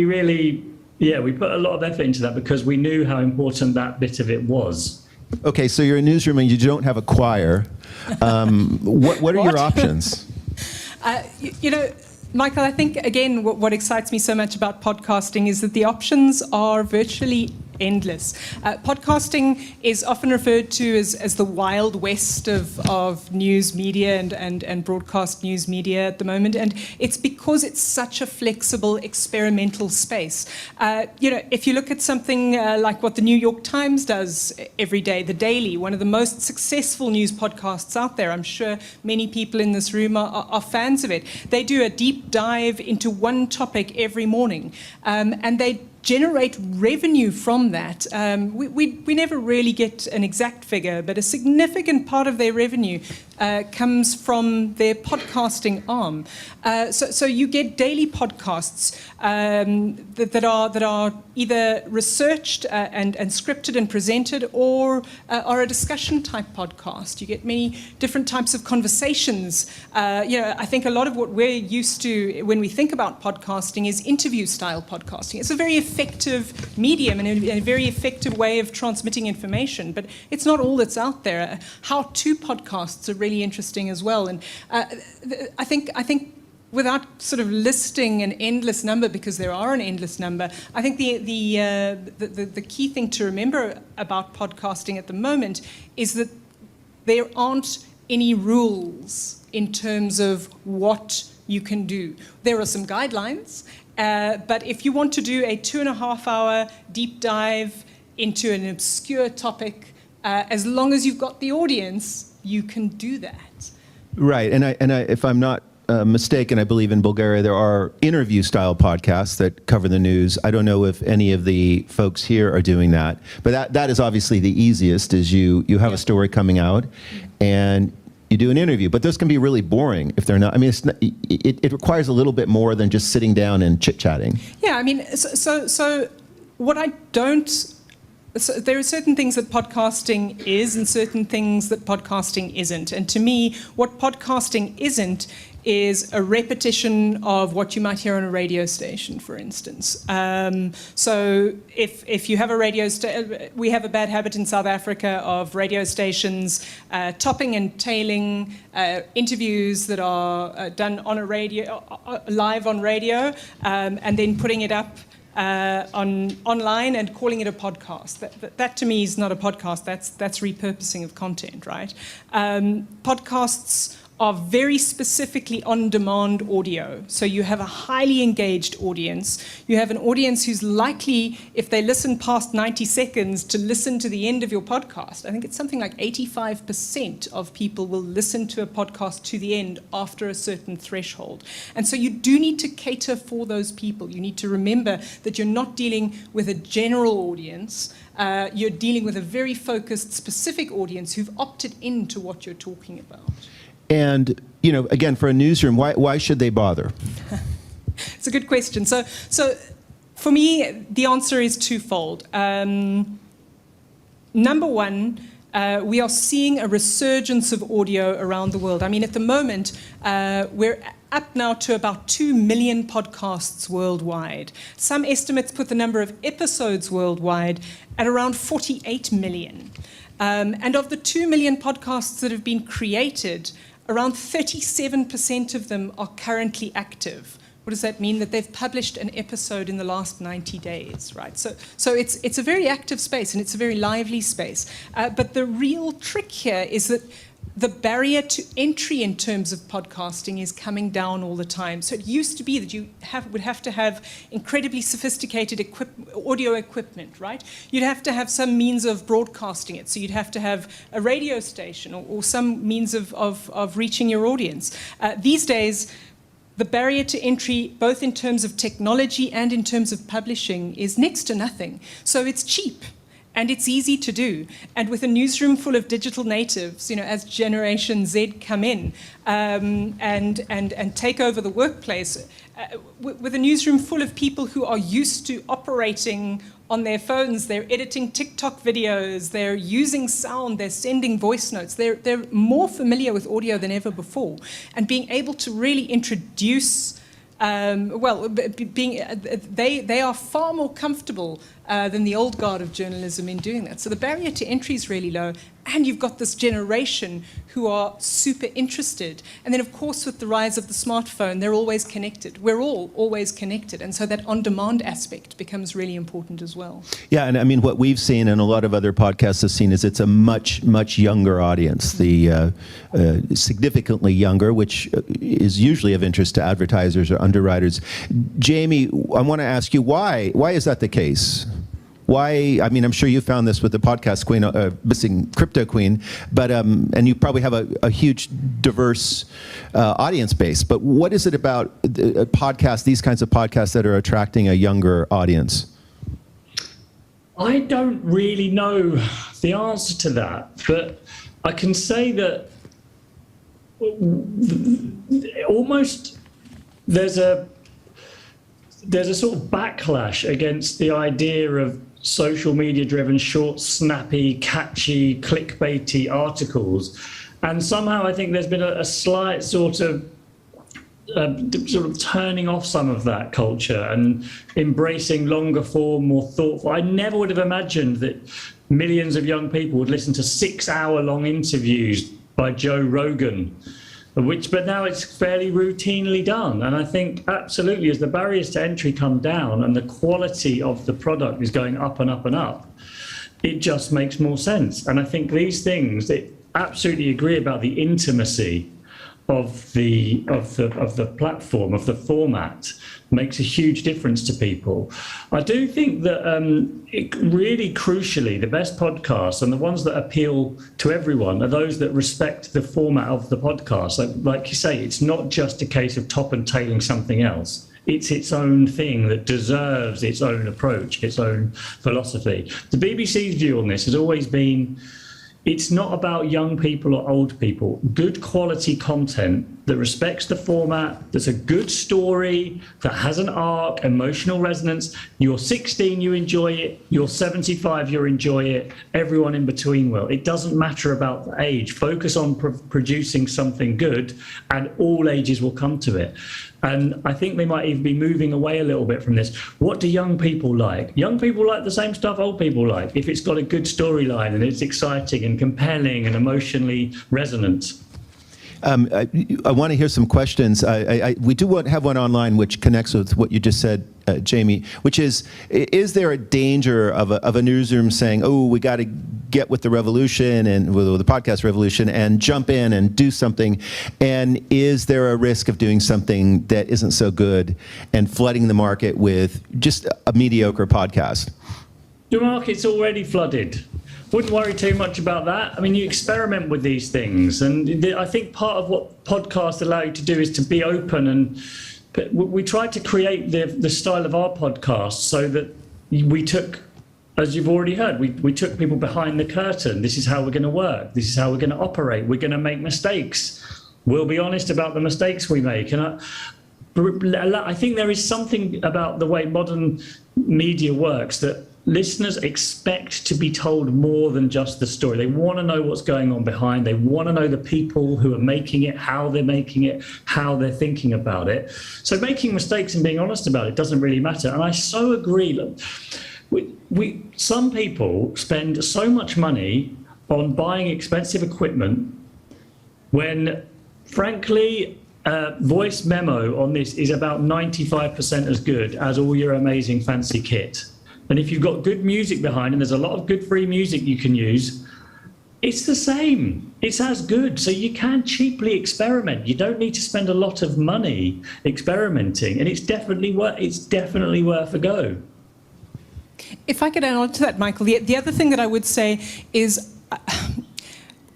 really, we put a lot of effort into that because we knew how important that bit of it was. Okay, so you're a newsroom and you don't have a choir. What are your options? Michael, I think, again, what excites me so much about podcasting is that the options are virtually endless. Podcasting is often referred to as the Wild West of news media and broadcast news media at the moment, and it's because it's such a flexible, experimental space. If you look at something like what the New York Times does every day, The Daily, one of the most successful news podcasts out there, I'm sure many people in this room are fans of it. They do a deep dive into one topic every morning, and they generate revenue from that. We never really get an exact figure, but a significant part of their revenue comes from their podcasting arm. So you get daily podcasts that are either researched and scripted and presented, or are a discussion type podcast. You get many different types of conversations. I think a lot of what we're used to when we think about podcasting is interview style podcasting. It's a very effective medium and a very effective way of transmitting information, but it's not all that's out there. How-to podcasts are really interesting as well, and I think without sort of listing an endless number, because there are an endless number, I think the key thing to remember about podcasting at the moment is that there aren't any rules in terms of what you can do. There are some guidelines, but if you want to do a 2.5-hour deep dive into an obscure topic, as long as you've got the audience, you can do that. Right, and if I'm not mistaken, I believe in Bulgaria there are interview-style podcasts that cover the news. I don't know if any of the folks here are doing that, but that is obviously the easiest. Is you have a story coming out, and you do an interview. But those can be really boring if they're not. I mean, it requires a little bit more than just sitting down and chit-chatting. Yeah, I mean, so what I don't. So there are certain things that podcasting is and certain things that podcasting isn't. And to me, what podcasting isn't is a repetition of what you might hear on a radio station, for instance. So if you have a radio station, we have a bad habit in South Africa of radio stations topping and tailing interviews that are done on a radio, live on radio, and then putting it up online and calling it a podcast. That to me is not a podcast. That's repurposing of content, right? Podcasts are very specifically on-demand audio. So you have a highly engaged audience. You have an audience who's likely, if they listen past 90 seconds, to listen to the end of your podcast. I think it's something like 85% of people will listen to a podcast to the end after a certain threshold. And so you do need to cater for those people. You need to remember that you're not dealing with a general audience. You're dealing with a very focused, specific audience who've opted into what you're talking about. And, you know, again, for a newsroom, why should they bother? It's a good question. So for me, the answer is twofold. Number one, we are seeing a resurgence of audio around the world. I mean, at the moment, we're up now to about 2 million podcasts worldwide. Some estimates put the number of episodes worldwide at around 48 million. And of the 2 million podcasts that have been created, around 37% of them are currently active. What does that mean? That they've published an episode in the last 90 days, right? So it's a very active space and it's a very lively space. But the real trick here is that the barrier to entry in terms of podcasting is coming down all the time. So it used to be that you would have to have incredibly sophisticated audio equipment, right? You'd have to have some means of broadcasting it. So you'd have to have a radio station or some means of reaching your audience. These days, the barrier to entry, both in terms of technology and in terms of publishing, is next to nothing. So it's cheap. And it's easy to do. And with a newsroom full of digital natives, you know, as Generation Z come in and take over the workplace, with a newsroom full of people who are used to operating on their phones, they're editing TikTok videos, they're using sound, they're sending voice notes, they're more familiar with audio than ever before. And being able to really introduce they are far more comfortable than the old guard of journalism in doing that. So the barrier to entry is really low, and you've got this generation who are super interested. And then, of course, with the rise of the smartphone, they're always connected. We're all always connected, and so that on-demand aspect becomes really important as well. Yeah, and I mean, what we've seen and a lot of other podcasts have seen is it's a much, much younger audience, the significantly younger, which is usually of interest to advertisers or underwriters. Jamie, I want to ask you, why is that the case? Why? I mean, I'm sure you found this with the podcast queen, Missing Cryptoqueen, but and you probably have a huge, diverse audience base. But what is it about podcasts, these kinds of podcasts, that are attracting a younger audience? I don't really know the answer to that, but I can say that almost there's a sort of backlash against the idea of social media driven, short, snappy, catchy, clickbaity articles. And somehow I think there's been a slight sort of turning off some of that culture and embracing longer form, more thoughtful. I never would have imagined that millions of young people would listen to 6-hour-long interviews by Joe Rogan, but now it's fairly routinely done. And I think absolutely, as the barriers to entry come down and the quality of the product is going up and up and up, it just makes more sense. And I think these things, they absolutely agree about the intimacy of the platform, of the format, makes a huge difference to people. I do think that really crucially, the best podcasts and the ones that appeal to everyone are those that respect the format of the podcast. Like you say, it's not just a case of top and tailing something else. It's its own thing that deserves its own approach, its own philosophy. The BBC's view on this has always been, it's not about young people or old people. Good quality content that respects the format, that's a good story, that has an arc, emotional resonance. You're 16, you enjoy it. You're 75, you enjoy it. Everyone in between will. It doesn't matter about the age. Focus on producing something good, and all ages will come to it. And I think they might even be moving away a little bit from this. What do young people like? Young people like the same stuff old people like. If it's got a good storyline and it's exciting and compelling and emotionally resonant. I want to hear some questions. We do have one online which connects with what you just said, Jamie, which is there a danger of a newsroom saying, oh, we got to get with the revolution and with the podcast revolution and jump in and do something? And is there a risk of doing something that isn't so good and flooding the market with just a mediocre podcast? The market's already flooded. Wouldn't worry too much about that. I mean, you experiment with these things, and I think part of what podcasts allow you to do is to be open. And we tried to create the style of our podcast so that we took, as you've already heard, we took people behind the curtain. This is how we're going to work. This is how we're going to operate. We're going to make mistakes. We'll be honest about the mistakes we make. And I think there is something about the way modern media works that listeners expect to be told more than just the story. They want to know what's going on behind. They want to know the people who are making it, how they're making it, how they're thinking about it. So making mistakes and being honest about it doesn't really matter. And I so agree. Look, some people spend so much money on buying expensive equipment when, frankly, voice memo on this is about 95% as good as all your amazing fancy kit. And if you've got good music behind, and there's a lot of good free music you can use, it's the same. It's as good. So you can cheaply experiment. You don't need to spend a lot of money experimenting, and it's definitely worth a go. If I could add on to that, Michael, the other thing that I would say is,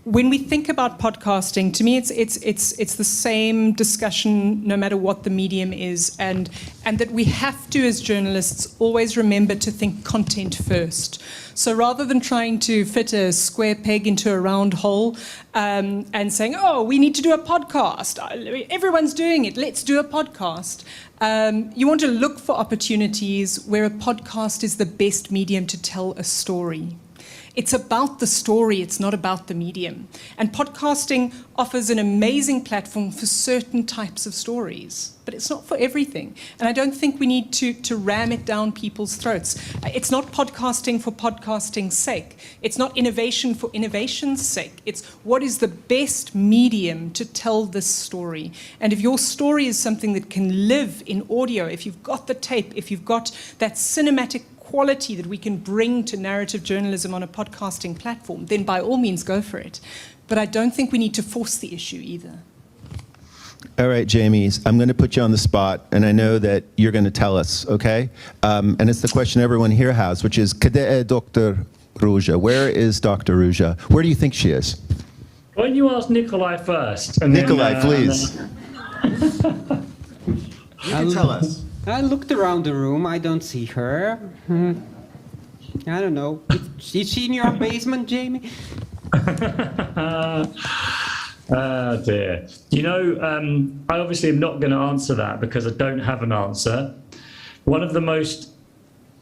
when we think about podcasting, to me, it's the same discussion no matter what the medium is, and that we have to, as journalists, always remember to think content first. So rather than trying to fit a square peg into a round hole and saying, oh, we need to do a podcast, everyone's doing it, let's do a podcast. You want to look for opportunities where a podcast is the best medium to tell a story. It's about the story, it's not about the medium. And podcasting offers an amazing platform for certain types of stories, but it's not for everything. And I don't think we need to ram it down people's throats. It's not podcasting for podcasting's sake. It's not innovation for innovation's sake. It's what is the best medium to tell this story. And if your story is something that can live in audio, if you've got the tape, if you've got that cinematic quality that we can bring to narrative journalism on a podcasting platform, then by all means go for it. But I don't think we need to force the issue either. All right, Jamie, I'm going to put you on the spot, and I know that you're going to tell us, okay? And it's the question everyone here has, which is, Kde je Dr. Ruja? Where is Dr. Ruja? Where do you think she is? Why don't you ask Nickolay first? And Nickolay, then, please. You can tell us. I looked around the room. I don't see her. I don't know. Is she in your basement, Jamie? Oh dear. You know, I obviously am not going to answer that because I don't have an answer. One of the most,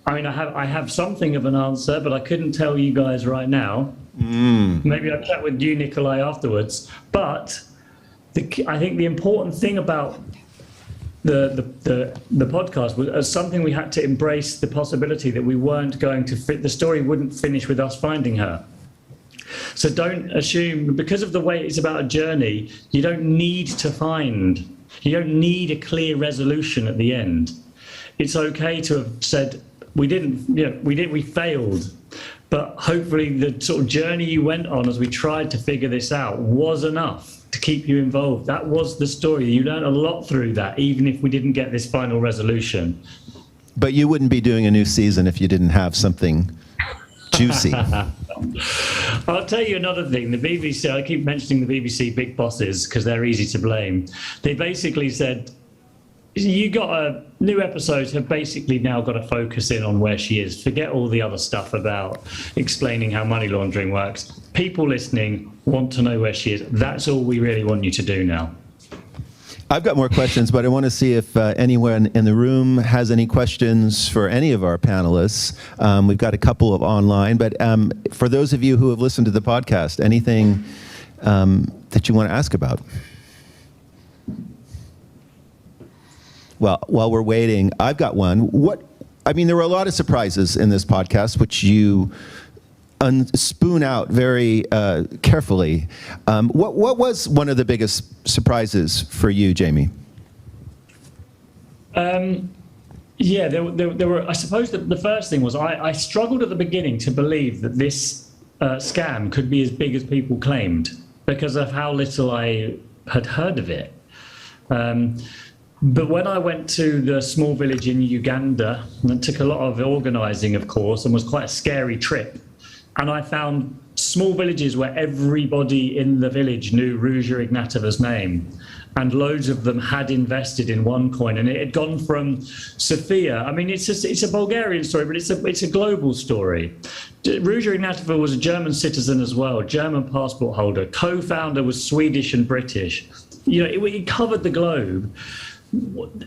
I have something of an answer, but I couldn't tell you guys right now. Maybe I'll chat with you, Nickolay, afterwards. But I think the important thing about the podcast was something we had to embrace the possibility that we weren't going to fit, the story wouldn't finish with us finding her. So don't assume, because of the way it's about a journey, you don't need a clear resolution at the end. It's okay to have said, we failed, but hopefully the sort of journey you went on as we tried to figure this out was enough. to keep you involved. That was the story. You learned a lot through that, even if we didn't get this final resolution. But you wouldn't be doing a new season if you didn't have something juicy. I'll tell you another thing. The BBC, I keep mentioning the BBC big bosses because they're easy to blame. They basically said, new episodes have basically now got to focus in on where she is. Forget all the other stuff about explaining how money laundering works. People listening want to know where she is. That's all we really want you to do now. I've got more questions, but I want to see if anyone in the room has any questions for any of our panelists. We've got a couple of online, but for those of you who have listened to the podcast, anything that you want to ask about? Well, while we're waiting, I've got one. There were a lot of surprises in this podcast, which you spoon out very carefully. What was one of the biggest surprises for you, Jamie? Yeah, there were. I suppose that the first thing was I struggled at the beginning to believe that this scam could be as big as people claimed because of how little I had heard of it. But when I went to the small village in Uganda, and it took a lot of organising, of course, and was quite a scary trip, and I found small villages where everybody in the village knew Ruja Ignatova's name, and loads of them had invested in OneCoin, and it had gone from Sofia. I mean, it's a Bulgarian story, but it's a global story. Ruja Ignatova was a German citizen as well, German passport holder. Co-founder was Swedish and British. It covered the globe.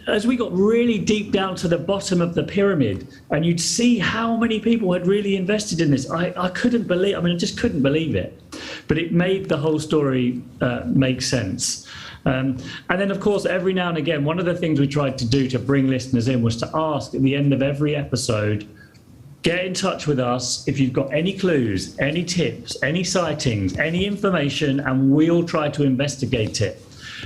As we got really deep down to the bottom of the pyramid, and you'd see how many people had really invested in this, I couldn't believe. I just couldn't believe it. But it made the whole story make sense. And then, of course, every now and again, one of the things we tried to do to bring listeners in was to ask at the end of every episode, get in touch with us if you've got any clues, any tips, any sightings, any information, and we'll try to investigate it.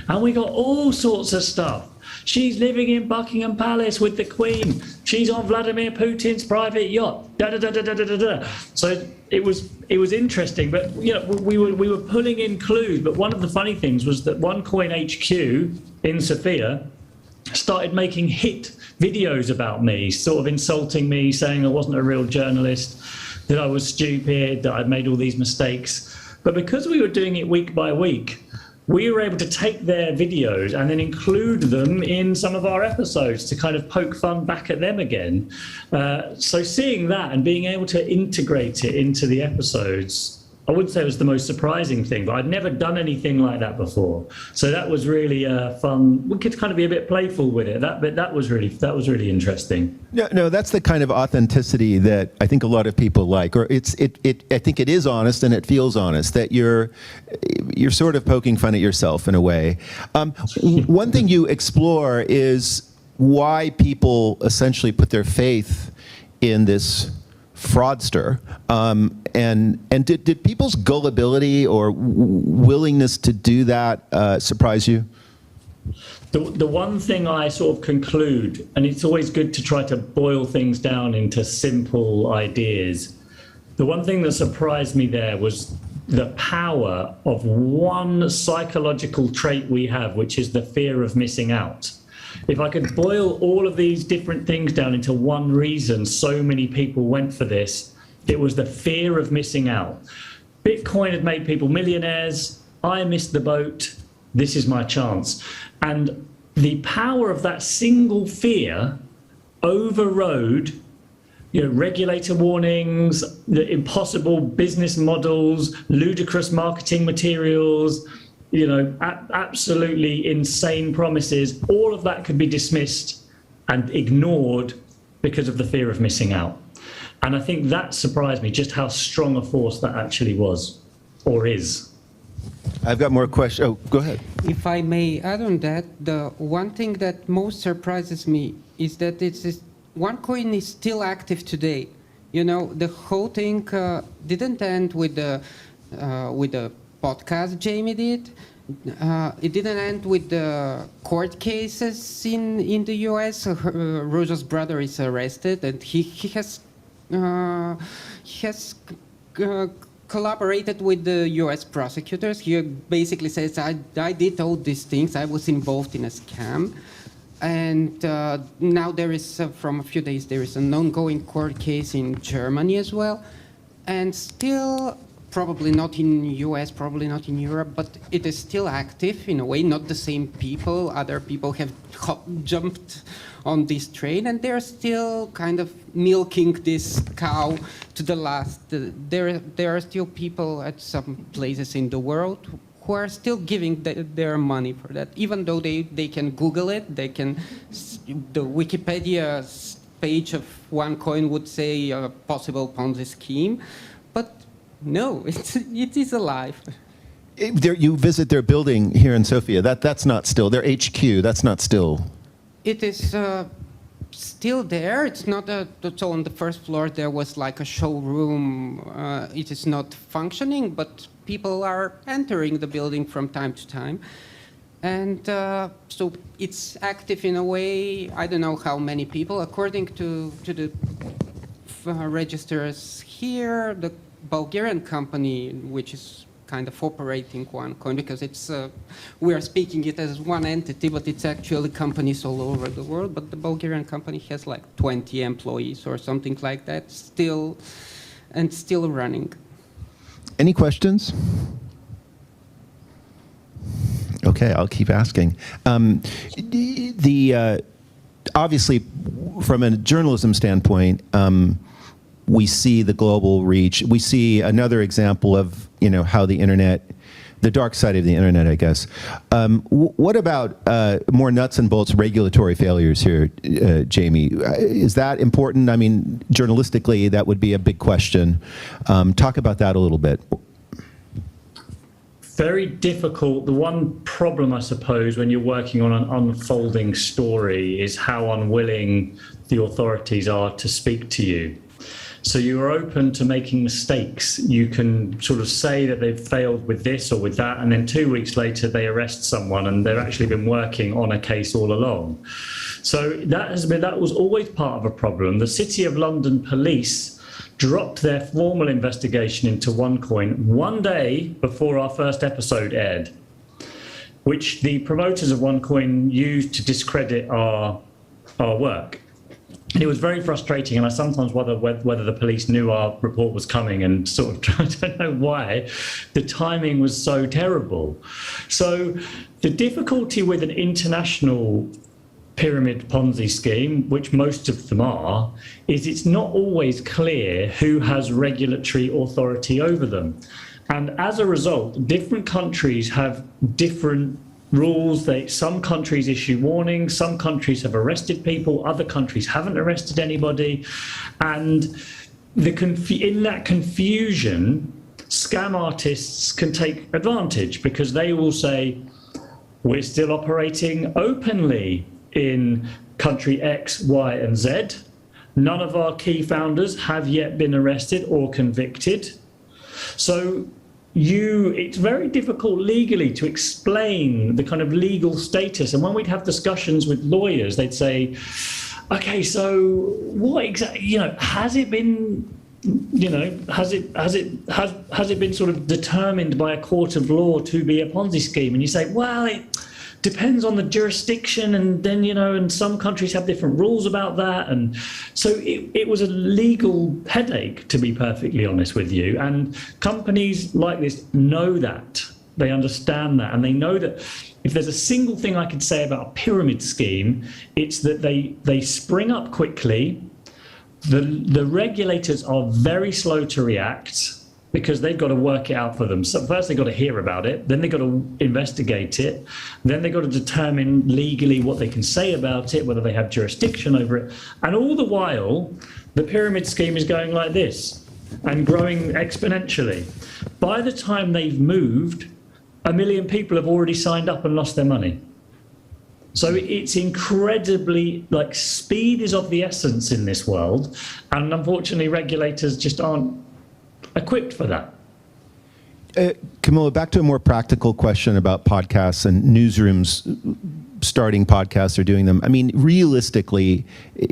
And we got all sorts of stuff. She's living in Buckingham Palace with the Queen. She's on Vladimir Putin's private yacht. Da, da, da, da, da, da, da. So it was interesting, but we were pulling in clues. But one of the funny things was that OneCoin HQ in Sofia started making hit videos about me, sort of insulting me, saying I wasn't a real journalist, that I was stupid, that I'd made all these mistakes. But because we were doing it week by week, we were able to take their videos and then include them in some of our episodes to kind of poke fun back at them again. So seeing that and being able to integrate it into the episodes, I wouldn't say it was the most surprising thing, but I'd never done anything like that before. So that was really fun. We could kind of be a bit playful with it. That was really interesting. No, that's the kind of authenticity that I think a lot of people like, or I think it is honest and it feels honest, that you're sort of poking fun at yourself in a way. One thing you explore is why people essentially put their faith in this fraudster, and did people's gullibility or willingness to do that surprise you? The one thing I sort of conclude, and it's always good to try to boil things down into simple ideas, the one thing that surprised me there was the power of one psychological trait we have, which is the fear of missing out. If I could boil all of these different things down into one reason so many people went for this, it was the fear of missing out. Bitcoin had made people millionaires. I missed the boat. This is my chance. And the power of that single fear overrode regulator warnings, the impossible business models, ludicrous marketing materials, absolutely insane promises. All of that could be dismissed and ignored because of the fear of missing out. And I think that surprised me, just how strong a force that actually was, or is. I've got more questions. Oh, go ahead. If I may add on that, the one thing that most surprises me is that OneCoin is still active today. The whole thing didn't end with the podcast Jamie did. It didn't end with the court cases in the U.S. Rosa's brother is arrested, and he has collaborated with the U.S. prosecutors. He basically says, I did all these things. I was involved in a scam. And now there is, from a few days, there is an ongoing court case in Germany as well. And still, probably not in US, probably not in Europe, but it is still active in a way, not the same people. Other people have jumped on this train, and they're still kind of milking this cow to the last. There are still people at some places in the world who are still giving their money for that, even though they can Google it, the Wikipedia page of OneCoin would say a possible Ponzi scheme, but no, it is alive. You visit their building here in Sofia. That's not still their HQ. That's not still. It is still there. It's not so on the first floor there was like a showroom. It is not functioning, but people are entering the building from time to time. And so it's active in a way. I don't know how many people. According to the registers here, the Bulgarian company, which is kind of operating OneCoin, because it's we are speaking it as one entity, but it's actually companies all over the world. But the Bulgarian company has like 20 employees or something like that, still running. Any questions? Okay, I'll keep asking. Obviously, from a journalism standpoint, we see the global reach. We see another example of how the internet, the dark side of the internet, I guess. What about more nuts and bolts regulatory failures here, Jamie? Is that important? I mean, journalistically, that would be a big question. Talk about that a little bit. Very difficult. The one problem, I suppose, when you're working on an unfolding story is how unwilling the authorities are to speak to you. So you're open to making mistakes. You can sort of say that they've failed with this or with that, and then 2 weeks later they arrest someone and they've actually been working on a case all along. So that was always part of a problem. The City of London police dropped their formal investigation into OneCoin one day before our first episode aired, which the promoters of OneCoin used to discredit our work. It was very frustrating, and I sometimes wonder whether the police knew our report was coming and sort of, I don't know why, the timing was so terrible. So the difficulty with an international pyramid Ponzi scheme, which most of them are, is it's not always clear who has regulatory authority over them. And as a result, different countries have different rules. Some countries issue warnings, some countries have arrested people, other countries haven't arrested anybody. And in that confusion, scam artists can take advantage because they will say, we're still operating openly in country X, Y, and Z. None of our key founders have yet been arrested or convicted. So it's very difficult legally to explain the kind of legal status. And when we'd have discussions with lawyers, they'd say, okay, so what exactly, has it been, has it been sort of determined by a court of law to be a Ponzi scheme? And you say, well, it depends on the jurisdiction, and then and some countries have different rules about that, and so it was a legal headache, to be perfectly honest with you. And companies like this know that, they understand that, and they know that if there's a single thing I could say about a pyramid scheme, it's that they spring up quickly. The regulators are very slow to react, because they've got to work it out for them. So first they've got to hear about it, then they've got to investigate it, then they've got to determine legally what they can say about it, whether they have jurisdiction over it. And all the while, the pyramid scheme is going like this and growing exponentially. By the time they've moved, 1 million people have already signed up and lost their money. So it's incredibly, speed is of the essence in this world. And unfortunately, regulators just aren't equipped for that. Camilla, back to a more practical question about podcasts and newsrooms starting podcasts or doing them. I mean, realistically,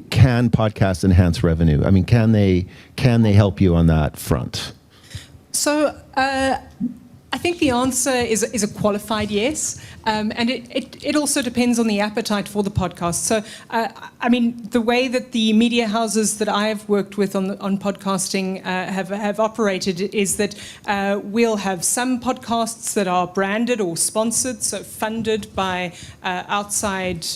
can podcasts enhance revenue? I mean, can they help you on that front? So I think the answer is a qualified yes, and it also depends on the appetite for the podcast. So, I mean, the way that the media houses that I've worked with on podcasting have operated is that we'll have some podcasts that are branded or sponsored, so funded by outside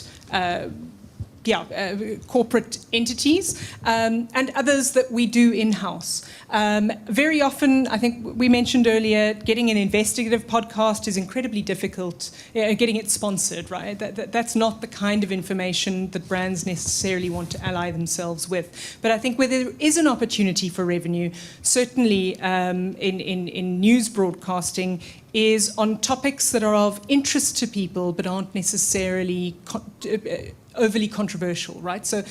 corporate entities, and others that we do in-house. Very often, I think we mentioned earlier, getting an investigative podcast is incredibly difficult, getting it sponsored, right? That's not the kind of information that brands necessarily want to ally themselves with. But I think where there is an opportunity for revenue, certainly in news broadcasting, is on topics that are of interest to people but aren't necessarily overly controversial, right? So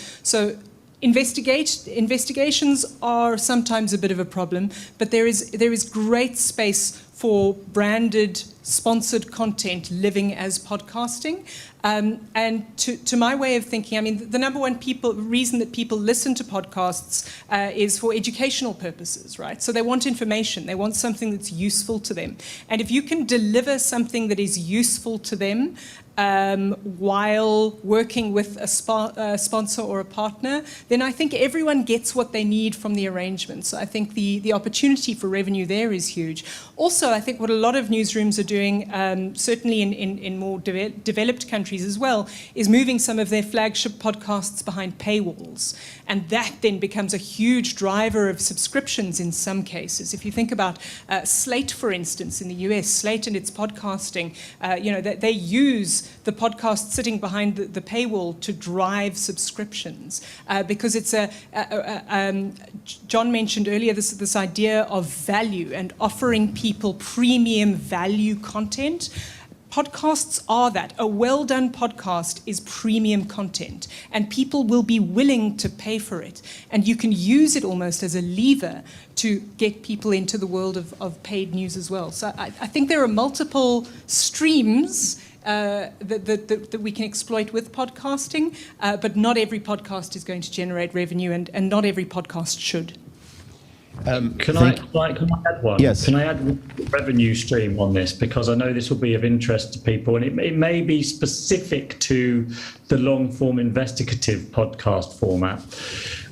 investigations are sometimes a bit of a problem, but there is great space for branded, sponsored content living as podcasting. And to my way of thinking, I mean, the number one reason that people listen to podcasts is for educational purposes, right? So they want information. They want something that's useful to them. And if you can deliver something that is useful to them while working with a sponsor or a partner, then I think everyone gets what they need from the arrangement. So I think the opportunity for revenue there is huge. Also, I think what a lot of newsrooms are doing, certainly in more developed countries as well, is moving some of their flagship podcasts behind paywalls. And that then becomes a huge driver of subscriptions in some cases. If you think about Slate, for instance, in the US, Slate and its podcasting, they use the podcast sitting behind the paywall to drive subscriptions because it's John mentioned earlier this idea of value and offering people premium value content. Podcasts are that. A well-done podcast is premium content, and people will be willing to pay for it. And you can use it almost as a lever to get people into the world of paid news as well. So I think there are multiple streams that we can exploit with podcasting, but not every podcast is going to generate revenue, and not every podcast should. Can I add one? Yes. Can I add a revenue stream on this? Because I know this will be of interest to people, and it may be specific to the long-form investigative podcast format,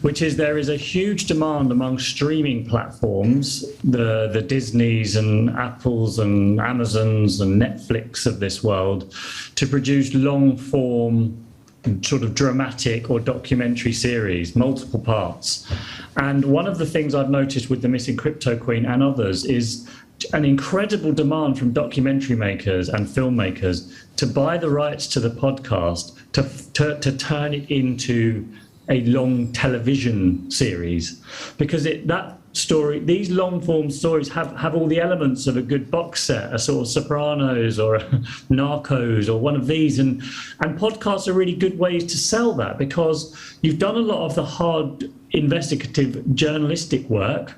which is there is a huge demand among streaming platforms, the Disneys and Apples and Amazons and Netflix of this world, to produce long-form sort of dramatic or documentary series, multiple parts. And one of the things I've noticed with the Missing Cryptoqueen and others is an incredible demand from documentary makers and filmmakers to buy the rights to the podcast, to turn it into a long television series, because these long form stories have all the elements of a good box set, a sort of Sopranos or a Narcos or one of these, and podcasts are really good ways to sell that, because you've done a lot of the hard investigative journalistic work,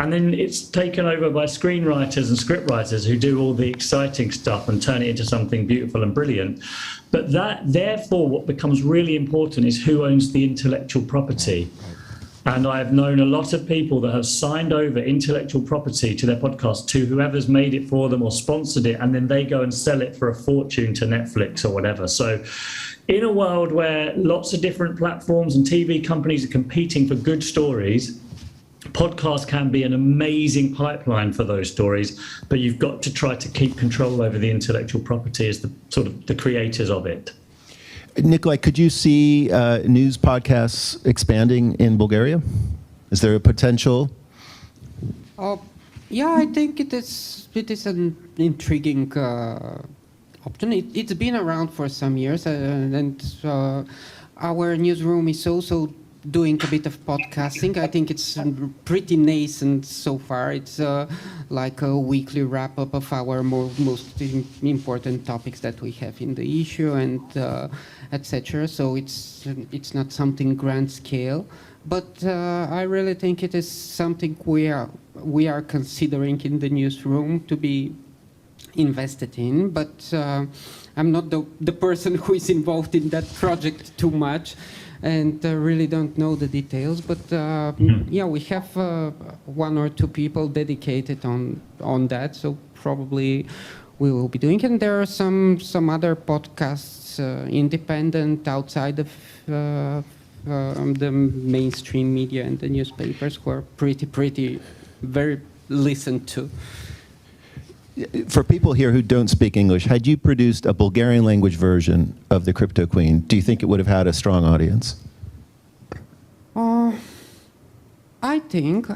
and then it's taken over by screenwriters and scriptwriters who do all the exciting stuff and turn it into something beautiful and brilliant. But therefore, what becomes really important is who owns the intellectual property. And I've known a lot of people that have signed over intellectual property to their podcast to whoever's made it for them or sponsored it, and then they go and sell it for a fortune to Netflix or whatever. So in a world where lots of different platforms and TV companies are competing for good stories, podcasts can be an amazing pipeline for those stories, but you've got to try to keep control over the intellectual property as the creators of it. Nickolay, could you see news podcasts expanding in Bulgaria? Is there a potential? Yeah, I think it is an intriguing option. It's been around for some years, and our newsroom is also doing a bit of podcasting. I think it's pretty nascent so far. It's like a weekly wrap-up of our most important topics that we have in the issue, and etc. So it's not something grand scale, but I really think it is something we are considering in the newsroom to be invested in. But I'm not the person who is involved in that project too much. and really don't know the details. But yeah, we have 1 or 2 people dedicated on that, so probably we will be doing. And there are some other podcasts, independent, outside of the mainstream media and the newspapers, who are pretty very listened to. For people here who don't speak English, had you produced a Bulgarian language version of the Crypto Queen, do you think it would have had a strong audience? I think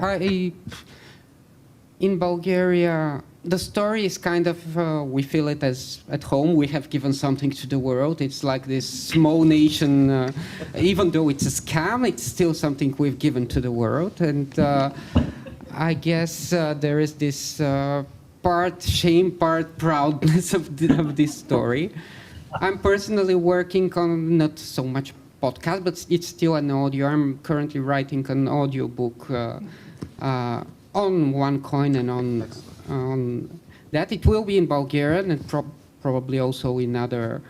in Bulgaria, the story is kind of, we feel it as at home. We have given something to the world. It's like this small nation, even though it's a scam, it's still something we've given to the world. And I guess there is this part shame, part proudness of this story. I'm personally working on not so much podcast, but it's still an audio. I'm currently writing an audio book on OneCoin and on that. It will be in Bulgarian and probably also in other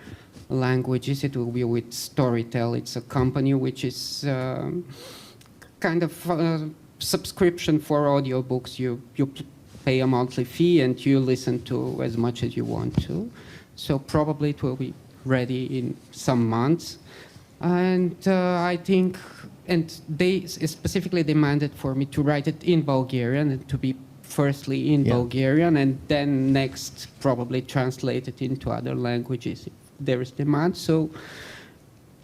languages. It will be with Storytel. It's a company which is kind of subscription for audiobooks. You pay a monthly fee and you listen to as much as you want to. So probably it will be ready in some months. And I think, and they specifically demanded for me to write it in Bulgarian and to be firstly in Bulgarian and then next probably translate it into other languages if there is demand. So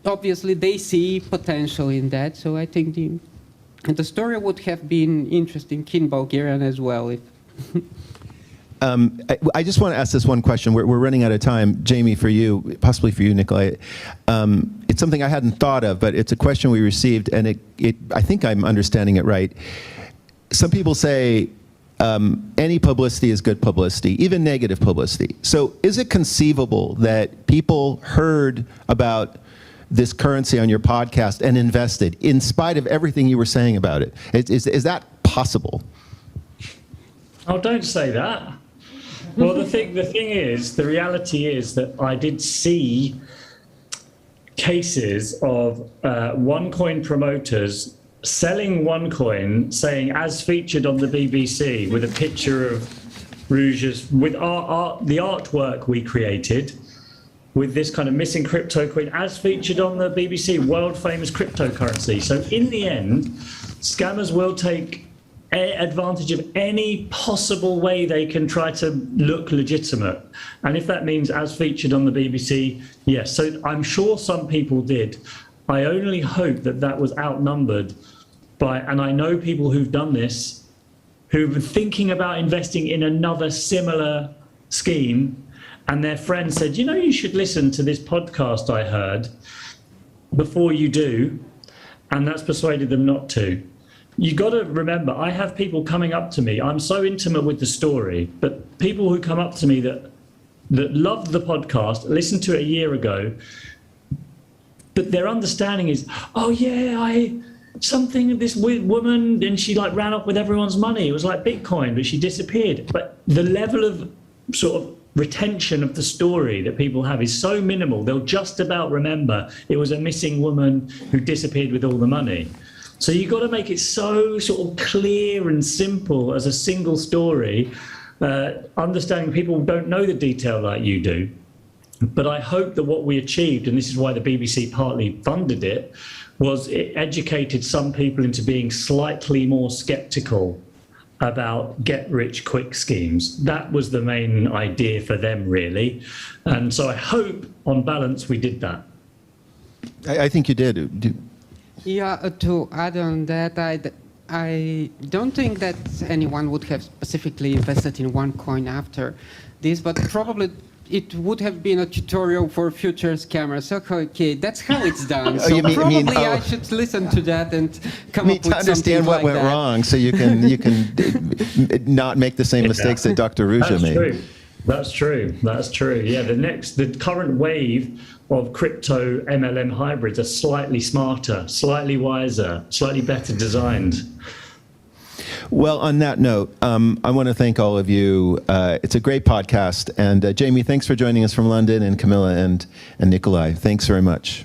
obviously they see potential in that. So I think the story would have been interesting in Bulgarian as well. If I just want to ask this one question. We're running out of time. Jamie, for you, possibly for you, Nickolay. It's something I hadn't thought of, but it's a question we received, and I think I'm understanding it right. Some people say any publicity is good publicity, even negative publicity. So is it conceivable that people heard about this currency on your podcast and invested in spite of everything you were saying about it? Is that possible? Oh, don't say that. Well, the thing is, the reality is that I did see cases of OneCoin promoters selling OneCoin, saying, as featured on the BBC, with a picture of Rouge's, with the artwork we created, with this kind of Missing Cryptoqueen, as featured on the BBC, world famous cryptocurrency. So in the end, scammers will take advantage of any possible way they can try to look legitimate. And if that means as featured on the BBC, yes. So I'm sure some people did. I only hope that that was outnumbered by, and I know people who've done this, who've been thinking about investing in another similar scheme, and their friend said, you know, you should listen to this podcast I heard before you do, and that's persuaded them not to. You got to remember, I have people coming up to me. I'm so intimate with the story, but people who come up to me that loved the podcast, listened to it a year ago, but their understanding is, oh yeah, this woman, and she like ran off with everyone's money. It was like Bitcoin, but she disappeared. But the level of sort of retention of the story that people have is so minimal. They'll just about remember it was a missing woman who disappeared with all the money. So you've got to make it so sort of clear and simple as a single story, understanding people don't know the detail like you do. But I hope that what we achieved, and this is why the BBC partly funded it, was it educated some people into being slightly more skeptical about get-rich-quick schemes. That was the main idea for them, really. And so I hope, on balance, we did that. I think you did. Yeah, to add on that, I don't think that anyone would have specifically invested in OneCoin after this, but probably it would have been a tutorial for future scammers. Okay, that's how it's done. So probably I should listen to that and come up with something like that. To understand what went wrong, so you can not make the same mistakes that Dr. Rouge made. True. That's true. That's true. Yeah, the current wave of crypto MLM hybrids are slightly smarter, slightly wiser, slightly better designed. Well, on that note, I want to thank all of you. It's a great podcast. And Jamie, thanks for joining us from London, and Camilla and Nickolay. Thanks very much.